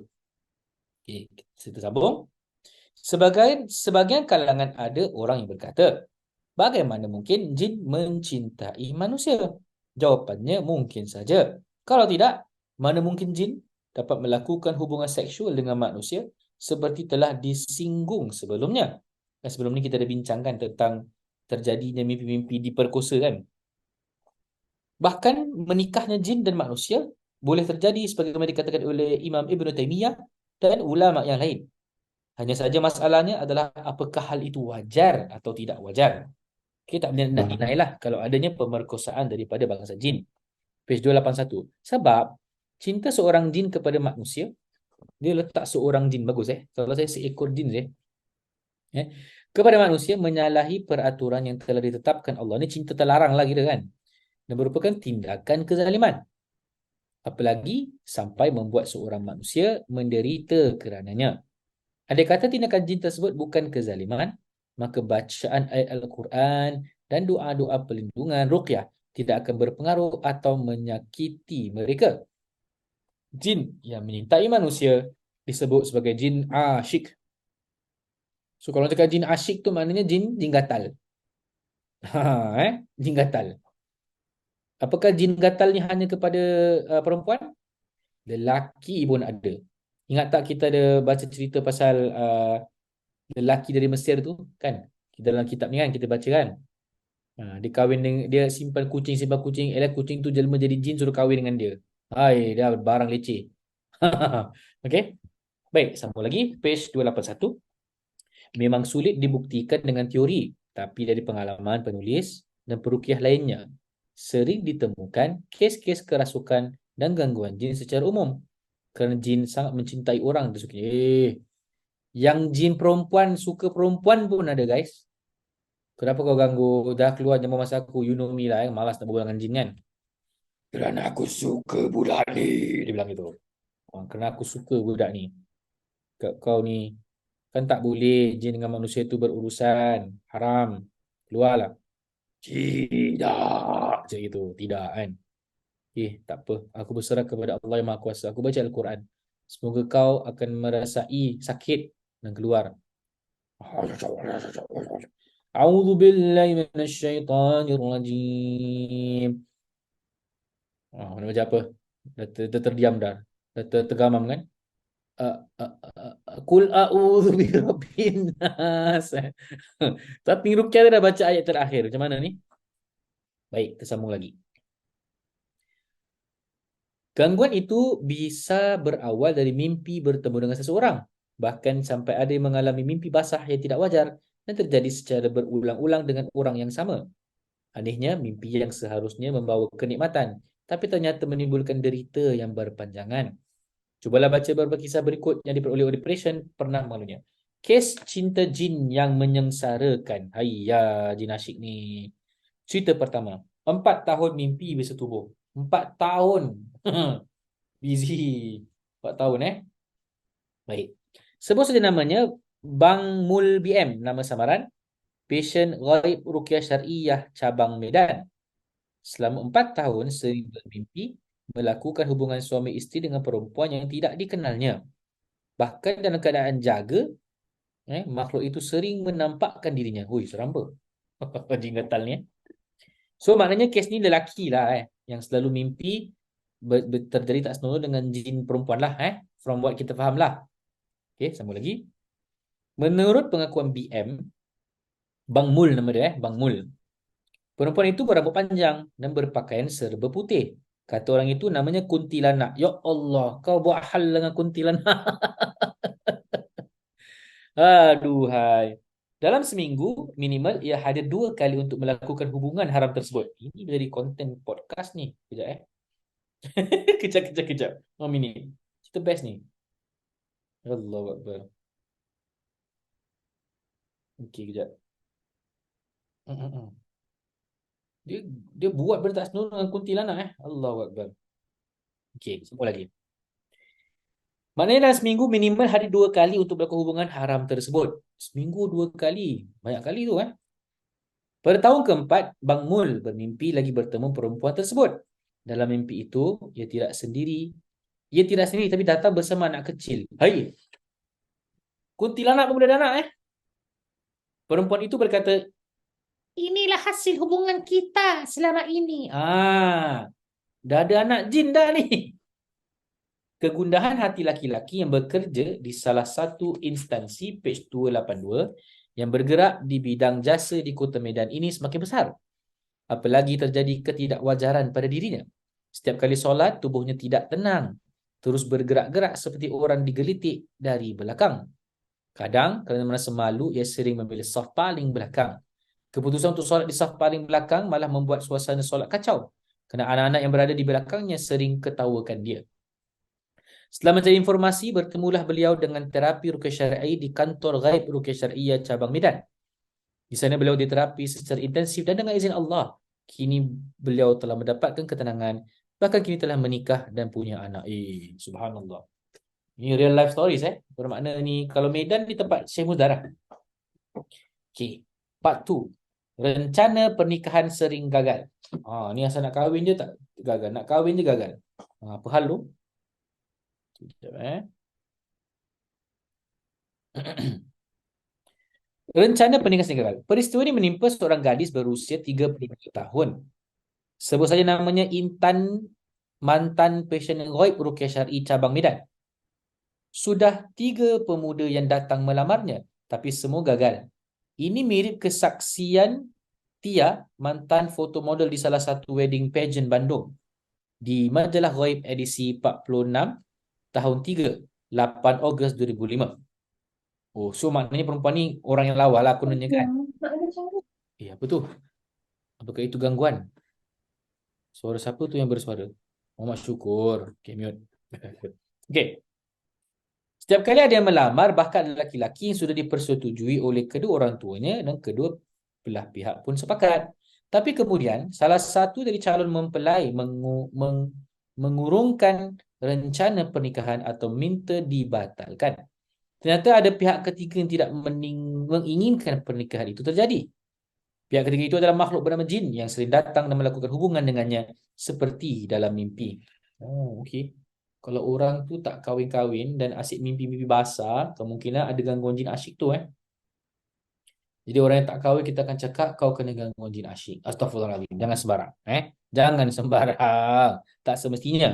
Okey, kita sambung. Sebagian kalangan ada orang yang berkata, bagaimana mungkin jin mencintai manusia? Jawapannya mungkin saja. Kalau tidak, mana mungkin jin dapat melakukan hubungan seksual dengan manusia seperti telah disinggung sebelumnya. Sebelum ni kita ada bincangkan tentang terjadinya mimpi-mimpi diperkosa kan. Bahkan menikahnya jin dan manusia boleh terjadi sebagaimana dikatakan oleh Imam Ibn Taymiyah dan ulama yang lain. Hanya saja masalahnya adalah apakah hal itu wajar atau tidak wajar. Kita tak boleh nak deny lah kalau adanya pemerkosaan daripada bangsa jin. Page 281. Sebab cinta seorang jin kepada manusia, dia letak seorang jin, bagus kalau saya seekor jin kepada manusia menyalahi peraturan yang telah ditetapkan Allah. Ini cinta terlarang lah kira kan. Dan merupakan tindakan kezaliman. Apalagi sampai membuat seorang manusia menderita kerananya. Andai kata tindakan jin tersebut bukan kezaliman, maka bacaan ayat Al-Quran dan doa-doa perlindungan ruqyah tidak akan berpengaruh atau menyakiti mereka. Jin yang menyintai manusia disebut sebagai jin asyik. So kalau cakap jin asyik tu maknanya jin gatal. Jin gatal. Apakah jin gatal ni hanya kepada perempuan? Lelaki pun ada. Ingat tak kita ada baca cerita pasal lelaki dari Mesir tu kan? Dalam kitab ni kan kita baca kan? Dia kahwin dengan, dia simpan kucing, kucing tu jelma jadi jin suruh kahwin dengan dia. Hai, dah barang leceh. Okey. Baik, sambung lagi page 281. Memang sulit dibuktikan dengan teori, tapi dari pengalaman penulis dan peruqyah lainnya, sering ditemukan kes-kes kerasukan dan gangguan jin secara umum. Kerana jin sangat mencintai orang, dia suka. Yang jin perempuan suka perempuan pun ada, guys. Kenapa kau ganggu? Dah keluar jamu masa aku, you know me lah, malas nak berbual dengan jin kan. Kerana aku suka budak ni, dia bilang gitu. Kerana aku suka budak ni. Kau ni kan tak boleh jin dengan manusia itu berurusan, haram. Keluarlah. Tidak, macam gitu. Tidak kan. Tak apa. Aku berserah kepada Allah yang Maha Kuasa. Aku baca Al-Quran. Semoga kau akan merasai sakit dan keluar. A'udzu billahi minasyaitonir rajim. Mana baca apa? Dah terdiam dah. Tergamam kan? Kul a'udzu birabbin nas. Tapi Rukyah dah baca ayat terakhir. Macam mana ni? Baik, tersambung lagi. Gangguan itu bisa berawal dari mimpi bertemu dengan seseorang. Bahkan sampai ada yang mengalami mimpi basah yang tidak wajar dan terjadi secara berulang-ulang dengan orang yang sama. Anehnya, mimpi yang seharusnya membawa kenikmatan, tapi ternyata menimbulkan derita yang berpanjangan. Cubalah baca beberapa kisah berikut yang diperoleh oleh depression pernah malunya. Kes cinta jin yang menyengsarakan. Hayya, jin asyik ni. Cerita pertama. 4 tahun mimpi bersetubuh. 4 tahun. Busy. 4 tahun Baik. Sebut saja namanya Bang Mul BM. Nama samaran. Patient Ghaib Ruqyah Syariah Cabang Medan. Selama 4 tahun sering bermimpi melakukan hubungan suami isteri dengan perempuan yang tidak dikenalnya. Bahkan dalam keadaan jaga, makhluk itu sering menampakkan dirinya. Hui, seram apa? Jin getal ni. So, maknanya kes ni lelaki lah yang selalu mimpi terjadi tak senonoh dengan jin perempuan lah. From what kita faham lah. Okay, sambung lagi. Menurut pengakuan BM, Bang Mul nama dia Bang Mul. Perempuan itu berambut panjang dan berpakaian serba putih. Kata orang itu namanya kuntilanak. Ya Allah, kau buat hal dengan kuntilanak. Aduhai. Dalam seminggu, minimal ia hadir 2 kali untuk melakukan hubungan haram tersebut. Ini menjadi konten podcast ni. Kejap kejap. Oh, minit. Cerita best ni. Allahu Akbar. Okey, kejap. Dia dia buat benda tak senonoh dengan kuntilanak Allahu Akbar. Okey, sambung lagi. Maknanya dalam seminggu minimal hari 2 kali untuk melakukan hubungan haram tersebut. Seminggu 2 kali. Banyak kali tu Pada tahun keempat, Bang Mul bermimpi lagi bertemu perempuan tersebut. Dalam mimpi itu, ia tidak sendiri. Ia tidak sendiri tapi datang bersama anak kecil. Hai. Kuntilanak pemuda dan anak Perempuan itu berkata, inilah hasil hubungan kita selama ini. Dah ada anak jin dah ni. Kegundahan hati laki-laki yang bekerja di salah satu instansi page 282 yang bergerak di bidang jasa di Kota Medan ini semakin besar. Apalagi terjadi ketidakwajaran pada dirinya. Setiap kali solat, tubuhnya tidak tenang. Terus bergerak-gerak seperti orang digelitik dari belakang. Kadang, kerana merasa malu, ia sering memilih saf paling belakang. Keputusan untuk solat di saf paling belakang malah membuat suasana solat kacau. Kerana anak-anak yang berada di belakangnya sering ketawakan dia. Setelah mencari informasi, bertemulah beliau dengan terapi Ruqyah Syar'i di kantor Ghaib Ruqyah Syariah Cabang Medan. Di sana beliau diterapi secara intensif dan dengan izin Allah, kini beliau telah mendapatkan ketenangan, bahkan kini telah menikah dan punya anak. Subhanallah. Ini real life stories Bermakna ni kalau Medan di tempat Syekh Muzdarah. Okey. Part 2. Rencana pernikahan sering gagal. Ni asal nak kahwin je tak gagal. Nak kahwin je gagal. Apa hal tu? Sekejap Rencana pernikahan sering gagal. Peristiwa ini menimpa seorang gadis berusia 32 tahun. Sebut saja namanya Intan, mantan pasien Ghaib Ruqyah Syar'i Cabang Medan. Sudah 3 pemuda yang datang melamarnya, tapi semua gagal. Ini mirip kesaksian Tia, mantan foto model di salah satu wedding pageant Bandung. Di majalah Ghaib edisi 46 tahun 3, 8 Ogos 2005. Oh, so maknanya perempuan ni orang yang lawa lah kononnya kan? Apa tu? Apakah itu gangguan? Suara siapa tu yang bersuara? Muhammad Syukur. Okay, mute. Okay. Setiap kali ada yang melamar, bahkan lelaki-laki yang sudah dipersetujui oleh kedua orang tuanya dan kedua belah pihak pun sepakat. Tapi kemudian, salah satu dari calon mempelai mengurungkan rencana pernikahan atau minta dibatalkan. Ternyata ada pihak ketiga yang tidak menginginkan pernikahan itu terjadi. Pihak ketiga itu adalah makhluk bernama jin yang sering datang dan melakukan hubungan dengannya seperti dalam mimpi. Oh, okey. Kalau orang tu tak kahwin-kahwin dan asyik mimpi-mimpi basah, kemungkinan ada gangguan jin asyik tu Jadi orang yang tak kahwin kita akan cakap kau kena gangguan jin asyik. Astaghfirullahaladzim. Jangan sembarang. Jangan sembarang. Tak semestinya.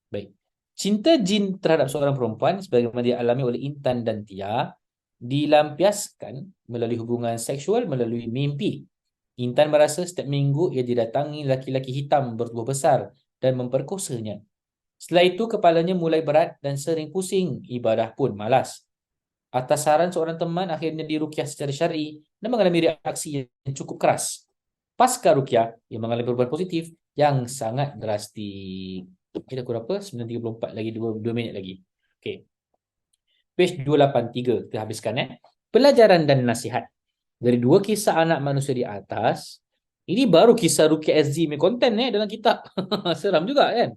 Baik. Cinta jin terhadap seorang perempuan sebagaimana dialami oleh Intan dan Tia dilampiaskan melalui hubungan seksual melalui mimpi. Intan merasa setiap minggu ia didatangi laki-laki hitam bertubuh besar dan memperkosanya. Setelah itu kepalanya mulai berat dan sering pusing, ibadah pun malas. Atas saran seorang teman akhirnya dirukyah secara syar'i dan mengalami reaksi yang cukup keras. Pasca rukyah, ia mengalami perubahan positif yang sangat drastik. Kita kurang apa? 9.34 lagi 2 minit lagi. Okey. Page 283 kita habiskan Pelajaran dan nasihat. Dari dua kisah anak manusia di atas, ini baru kisah Ruqyah SZ punya konten dalam kitab. Seram juga kan?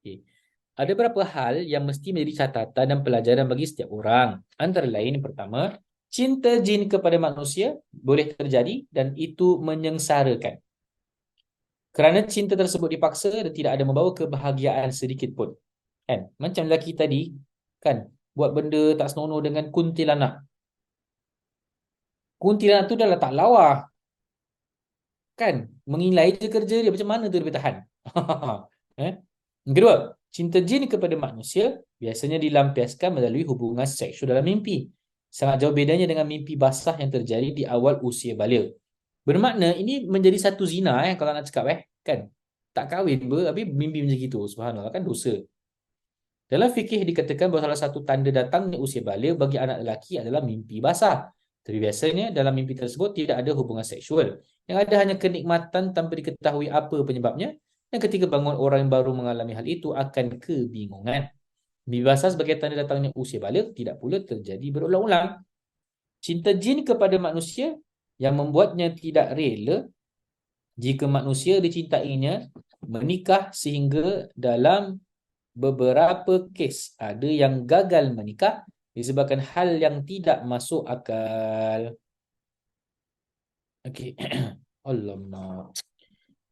Okay. Ada beberapa hal yang mesti menjadi catatan dan pelajaran bagi setiap orang. Antara lain, pertama, cinta jin kepada manusia boleh terjadi dan itu menyengsarakan. Kerana cinta tersebut dipaksa dan tidak ada membawa kebahagiaan sedikit pun. Kan? Macam lelaki tadi, kan? Buat benda tak senonoh dengan kuntilanak. Kuntilanak tu dah lah tak lawa. Kan? Mengilai je kerja dia. Macam mana tu dia boleh tahan? eh? Yang kedua, cinta jin kepada manusia biasanya dilampiaskan melalui hubungan seksual dalam mimpi. Sangat jauh bedanya dengan mimpi basah yang terjadi di awal usia baligh. Bermakna ini menjadi satu zina kalau nak cakap kan. Tak kahwin ber, tapi mimpi macam gitu. Subhanallah kan dosa. Dalam fikih dikatakan bahawa salah satu tanda datangnya usia baligh bagi anak lelaki adalah mimpi basah. Tapi biasanya dalam mimpi tersebut tidak ada hubungan seksual. Yang ada hanya kenikmatan tanpa diketahui apa penyebabnya. Dan ketika bangun orang yang baru mengalami hal itu akan kebingungan. Mimpi basah sebagai tanda datangnya usia baligh tidak pula terjadi berulang-ulang. Cinta jin kepada manusia yang membuatnya tidak rela jika manusia dicintainya menikah sehingga dalam beberapa kes ada yang gagal menikah disebabkan hal yang tidak masuk akal. Okey. Alamak.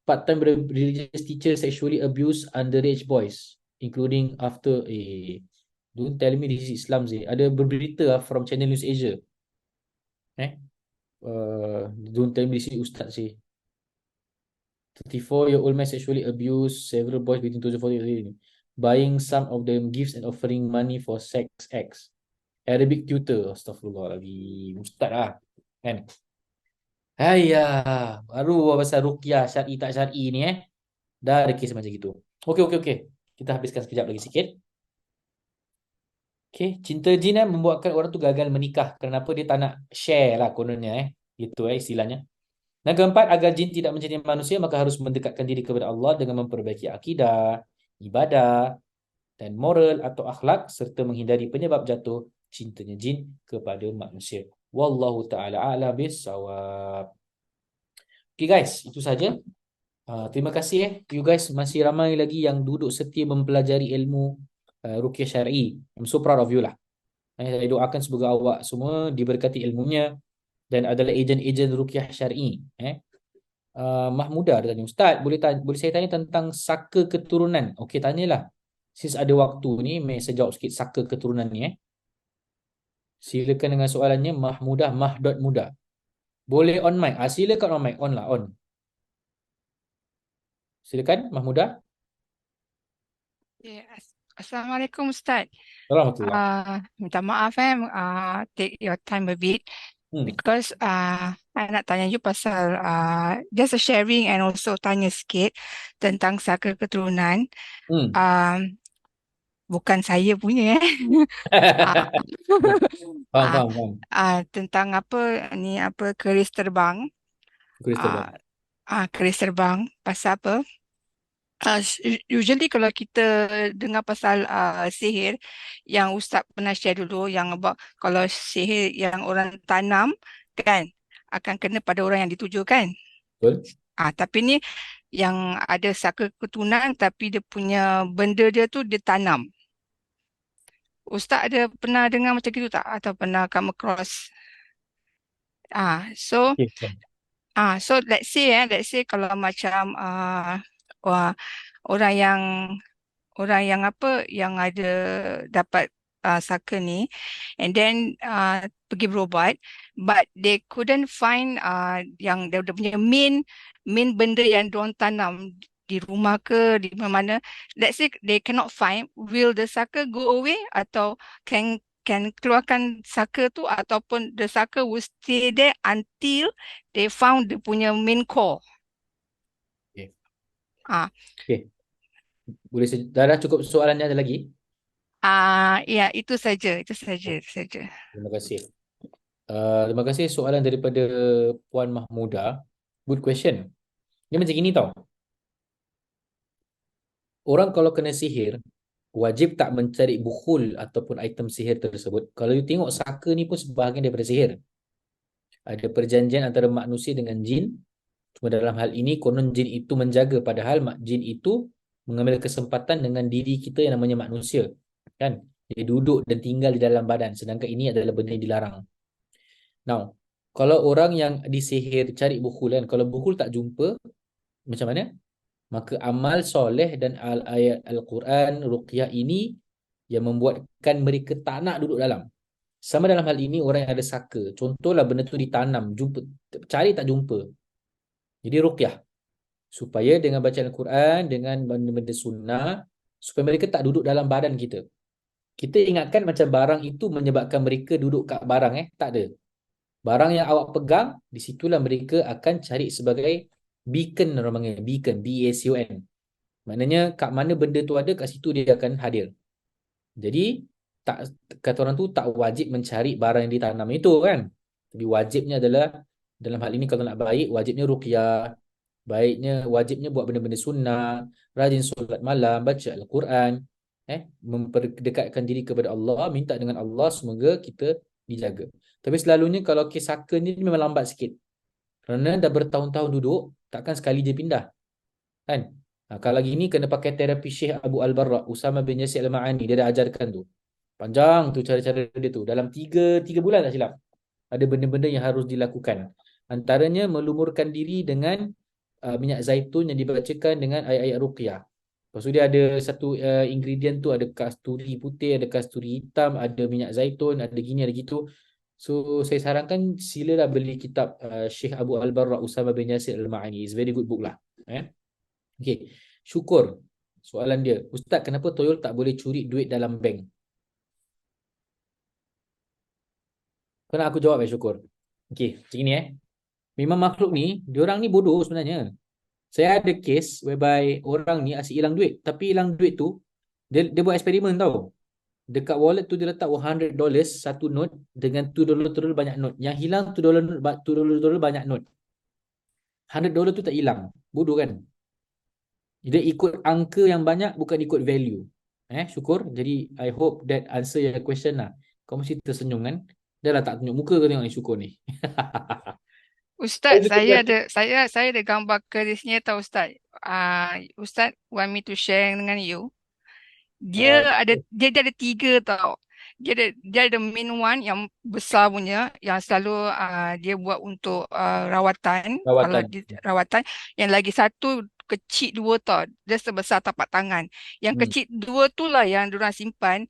Part-time religious teacher sexually abuse underage boys including after don't tell me this is Islam sih. Ada berberita from Channel News Asia. Don't tell me this is Ustaz sih. 34-year-old man sexually abused several boys between 2014 buying some of them gifts and offering money for sex acts. Arabic tutor. Astaghfirullahaladzim. Ustaz lah. Kan? Hayah. Baru pasal ruqyah syar'i tak syar'i ni Dah ada kes macam gitu. Okey. Kita habiskan sekejap lagi sikit. Okey. Cinta jin membuatkan orang tu gagal menikah. Kenapa dia tak nak share lah kononnya Itu istilahnya. Dan keempat, agar jin tidak mencintai manusia, maka harus mendekatkan diri kepada Allah dengan memperbaiki akidah, ibadah, dan moral atau akhlak, serta menghindari penyebab jatuh cintanya jin kepada manusia. Wallahu ta'ala a'lam bissawab. Okay guys, itu saja. Terima kasih You guys masih ramai lagi yang duduk setia mempelajari ilmu Ruqyah Syar'i. I'm so proud of you lah. Saya doakan semoga awak semua diberkati ilmunya dan adalah ejen-ejen Ruqyah Syar'i. Mahmuda ada tanya, Ustaz, boleh saya tanya tentang saka keturunan? Okey, tanyalah. Since ada waktu ni, saya jawab sikit saka keturunan ni. Silakan dengan soalannya, Mahmudah, Mahdot Muda. Boleh on mic. Silakan on mic. On lah, on. Silakan, Mahmudah. Okay. Assalamualaikum Ustaz. Alhamdulillah. Minta maaf take your time a bit because I nak tanya you pasal just a sharing and also tanya sikit tentang saka keturunan. Bukan saya punya Ah, ah, Faham. tentang keris terbang. Keris terbang. Keris terbang pasal apa? Usually kalau kita dengar pasal sihir yang Ustaz pernah share dulu yang about kalau sihir yang orang tanam kan akan kena pada orang yang dituju kan. Betul. Tapi ni yang ada saka keturunan tapi dia punya benda dia tu dia tanam. Ustaz ada pernah dengar macam itu tak atau pernah come across? So Okay. so let's say kalau macam wah, orang yang apa yang ada dapat saka ni, and then pergi berubat, but they couldn't find yang dia punya main benda yang diorang tanam di rumah ke di mana. Let's say they cannot find, will the saka go away atau can keluarkan saka tu, ataupun the saka will stay there until they found dia punya main core. Okay. Ah, Okay. Boleh dah cukup soalannya, ada lagi? ya, itu saja, itu saja. Terima kasih. Terima kasih soalan daripada Puan Mahmuda. Good question. Dia macam gini tau. Orang kalau kena sihir, wajib tak mencari bukhul ataupun item sihir tersebut. Kalau you tengok saka ni pun sebahagian daripada sihir. Ada perjanjian antara manusia dengan jin. Cuma dalam hal ini konon jin itu menjaga, padahal jin itu mengambil kesempatan dengan diri kita yang namanya manusia. Kan? Dia duduk dan tinggal di dalam badan, sedangkan ini adalah benda yang dilarang. Now, kalau orang yang disihir cari bukhul kan, kalau bukhul tak jumpa, macam mana? Maka amal soleh dan ayat Al-Quran, Ruqyah ini yang membuatkan mereka tak nak duduk dalam. Sama dalam hal ini orang yang ada saka. Contohlah benda tu ditanam, jumpa, cari tak jumpa. Jadi Ruqyah. Supaya dengan bacaan Al-Quran, dengan benda-benda sunnah, supaya mereka tak duduk dalam badan kita. Kita ingatkan macam barang itu menyebabkan mereka duduk kat barang. Tak ada. Barang yang awak pegang, di situlah mereka akan cari sebagai beacon, orang panggil beacon, B-A-C-O-N. Maknanya kat mana benda tu ada, kat situ dia akan hadir. Jadi tak, kata orang tu tak wajib mencari barang yang ditanam itu kan. Tapi wajibnya adalah dalam hal ini kalau nak baik, wajibnya ruqyah, wajibnya buat benda-benda sunnah, rajin solat malam, baca Al-Quran, memperdekatkan diri kepada Allah, minta dengan Allah semoga kita dijaga. Tapi selalunya kalau kes saka ni memang lambat sikit. Kerana dah bertahun-tahun duduk, takkan sekali je pindah. Kan? Kalau gini kena pakai terapi Syekh Abu Al-Barra, Usama bin Yasir Al-Ma'ani, dia dah ajarkan tu. Panjang tu cara-cara dia tu. Dalam 3 bulan tak silap. Ada benda-benda yang harus dilakukan. Antaranya melumurkan diri dengan minyak zaitun yang dibacakan dengan ayat-ayat ruqyah. Lepas tu dia ada satu ingredient tu, ada kasturi putih, ada kasturi hitam, ada minyak zaitun, ada gini, ada gitu. So saya sarankan silalah beli kitab Syekh Abu Al-Barra, Usama bin Yasir Al-Ma'ani. It's very good book lah. Okay. Syukur. Soalan dia, Ustaz, kenapa toyol tak boleh curi duit dalam bank? Kau nak aku jawab Syukur? Okay, macam ni Memang makhluk ni, diorang ni bodoh sebenarnya. Saya ada case whereby orang ni asyik hilang duit. Tapi hilang duit tu, dia buat eksperimen tau. Dekat wallet tu dia letak $100 satu note dengan $2 banyak note. Yang hilang $2 banyak note. $100 tu tak hilang. Bodoh kan? Dia ikut angka yang banyak, bukan ikut value. Syukur. Jadi I hope that answer your question lah. Kau mesti tersenyum kan? Dah lah tak tunjuk muka kau tengok ni Syukur ni. Ustaz, saya ada gambar kerisnya tau Ustaz. Ustaz want me to share dengan you. Dia ada 3 tau. Dia ada main one yang besar punya, yang selalu dia buat untuk rawatan. Kalau rawatan, yang lagi satu kecil 2 tau. Dia sebesar tapak tangan. Yang kecil 2 tu lah yang diorang simpan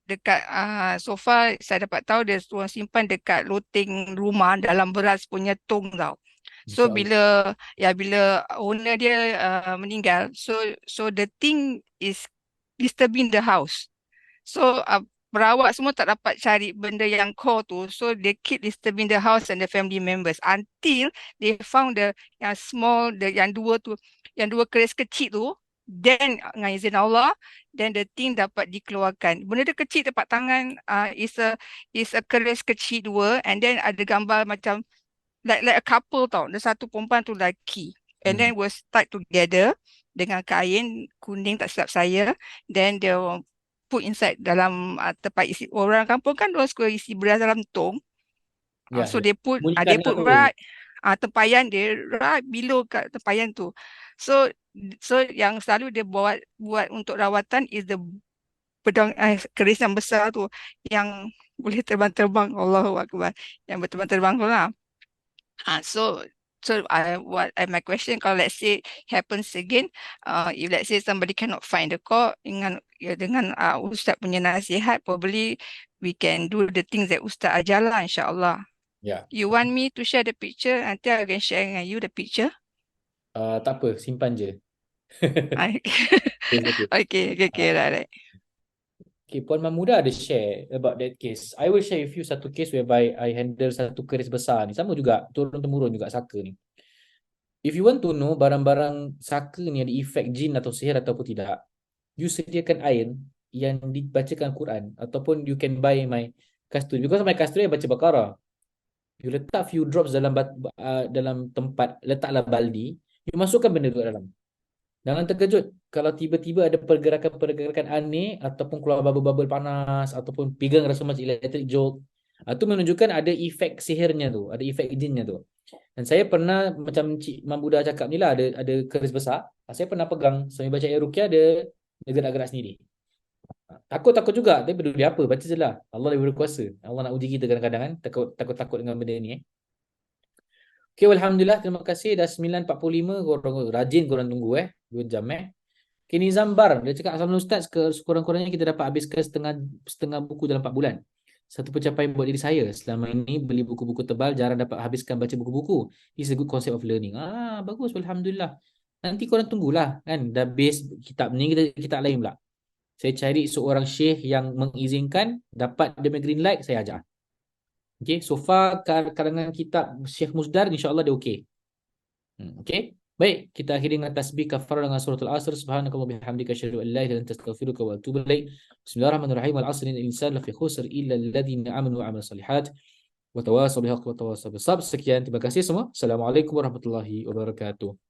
dekat sofa. Saya dapat tahu dia orang simpan dekat loteng rumah dalam beras punya tong tau. So bila owner dia meninggal, so the thing is disturbing the house. So perawat semua tak dapat cari benda yang core tu. So they keep disturbing the house and the family members until they found yang small, yang 2 tu, yang 2 keris kecil tu. Then dengan izin Allah, then the thing dapat dikeluarkan. Benda dia kecil tapak tangan, is a keris kecil 2, and then ada gambar macam like a couple tau. Ada satu perempuan tu lelaki. And then was tied together dengan kain kuning tak silap saya. Then they put inside dalam tempat isi. Orang kampung kan dia suka isi beras dalam tong. So they put right tempayan dia right below kat tempayan tu. So yang selalu dia buat untuk rawatan is the pedang keris yang besar tu yang boleh terbang-terbang. Allahu Akbar. Yang berterbang-terbang tu lah. So So my question, kalau let's say happens again, if let's say somebody cannot find the call, dengan Ustaz punya nasihat, probably we can do the things that Ustaz ajar lah, insyaAllah. Ya. You want me to share the picture? Nanti I can share dengan you the picture. Tak apa, simpan je. I- Yes, okay. Okay, right. Okay, Puan Mamuda ada share about that case. I will share with you satu case whereby I handle satu keris besar ni. Sama juga, turun-temurun juga saka ni. If you want to know barang-barang saka ni ada efek jin atau sihir ataupun tidak, you sediakan air yang dibacakan Quran ataupun you can buy my kasturi. Because my kasturi baca Baqarah. You letak few drops dalam tempat, letaklah baldi, you masukkan benda tu dalam. Jangan terkejut kalau tiba-tiba ada pergerakan-pergerakan aneh ataupun keluar bubble-bubble panas ataupun pegang rasa macam electric jolt. Itu menunjukkan ada efek sihirnya tu, ada efek jinnya tu. Dan saya pernah macam Cik Mamuda cakap ni lah, ada keris besar. Saya pernah pegang sambil baca ayat ruqyah, dia gerak-gerak sendiri. Takut-takut juga, tapi peduli apa, baca je lah. Allah lebih berkuasa. Allah nak uji kita kadang-kadang kan, takut-takut dengan benda ni. Okay, alhamdulillah, terima kasih. Dah 9.45, korang rajin korang tunggu 2 jam Okay, Nizam Bar, dia cakap Assalamualaikum Ustaz, sekurang-kurangnya kita dapat habiskan setengah buku dalam 4 bulan. Satu pencapaian buat diri saya. Selama ini beli buku-buku tebal, jarang dapat habiskan baca buku-buku. It's a good concept of learning. Bagus, alhamdulillah. Nanti korang tunggulah kan, dah base kitab ni, kita lain pula. Saya cari seorang syekh yang mengizinkan, dapat dia green light, saya ajar. Okay, so far karangan kitab Syekh Musdar, insyaAllah dia okey. Okay, baik, kita akhiri dengan tasbih kafarah dengan suratul Asr. Subhanakallah bihamdika asyhadu an la ilaha illa anta astaghfiruka wa atubu ilaik. Bismillahirrahmanirrahim. Wal 'asri innal insana lafi khusr illa alladhina amanu wa 'amilus solihat wa tawasaw bil haqqi wa tawasaw bis sabr. Sekian, terima kasih semua. Assalamualaikum warahmatullahi wabarakatuh.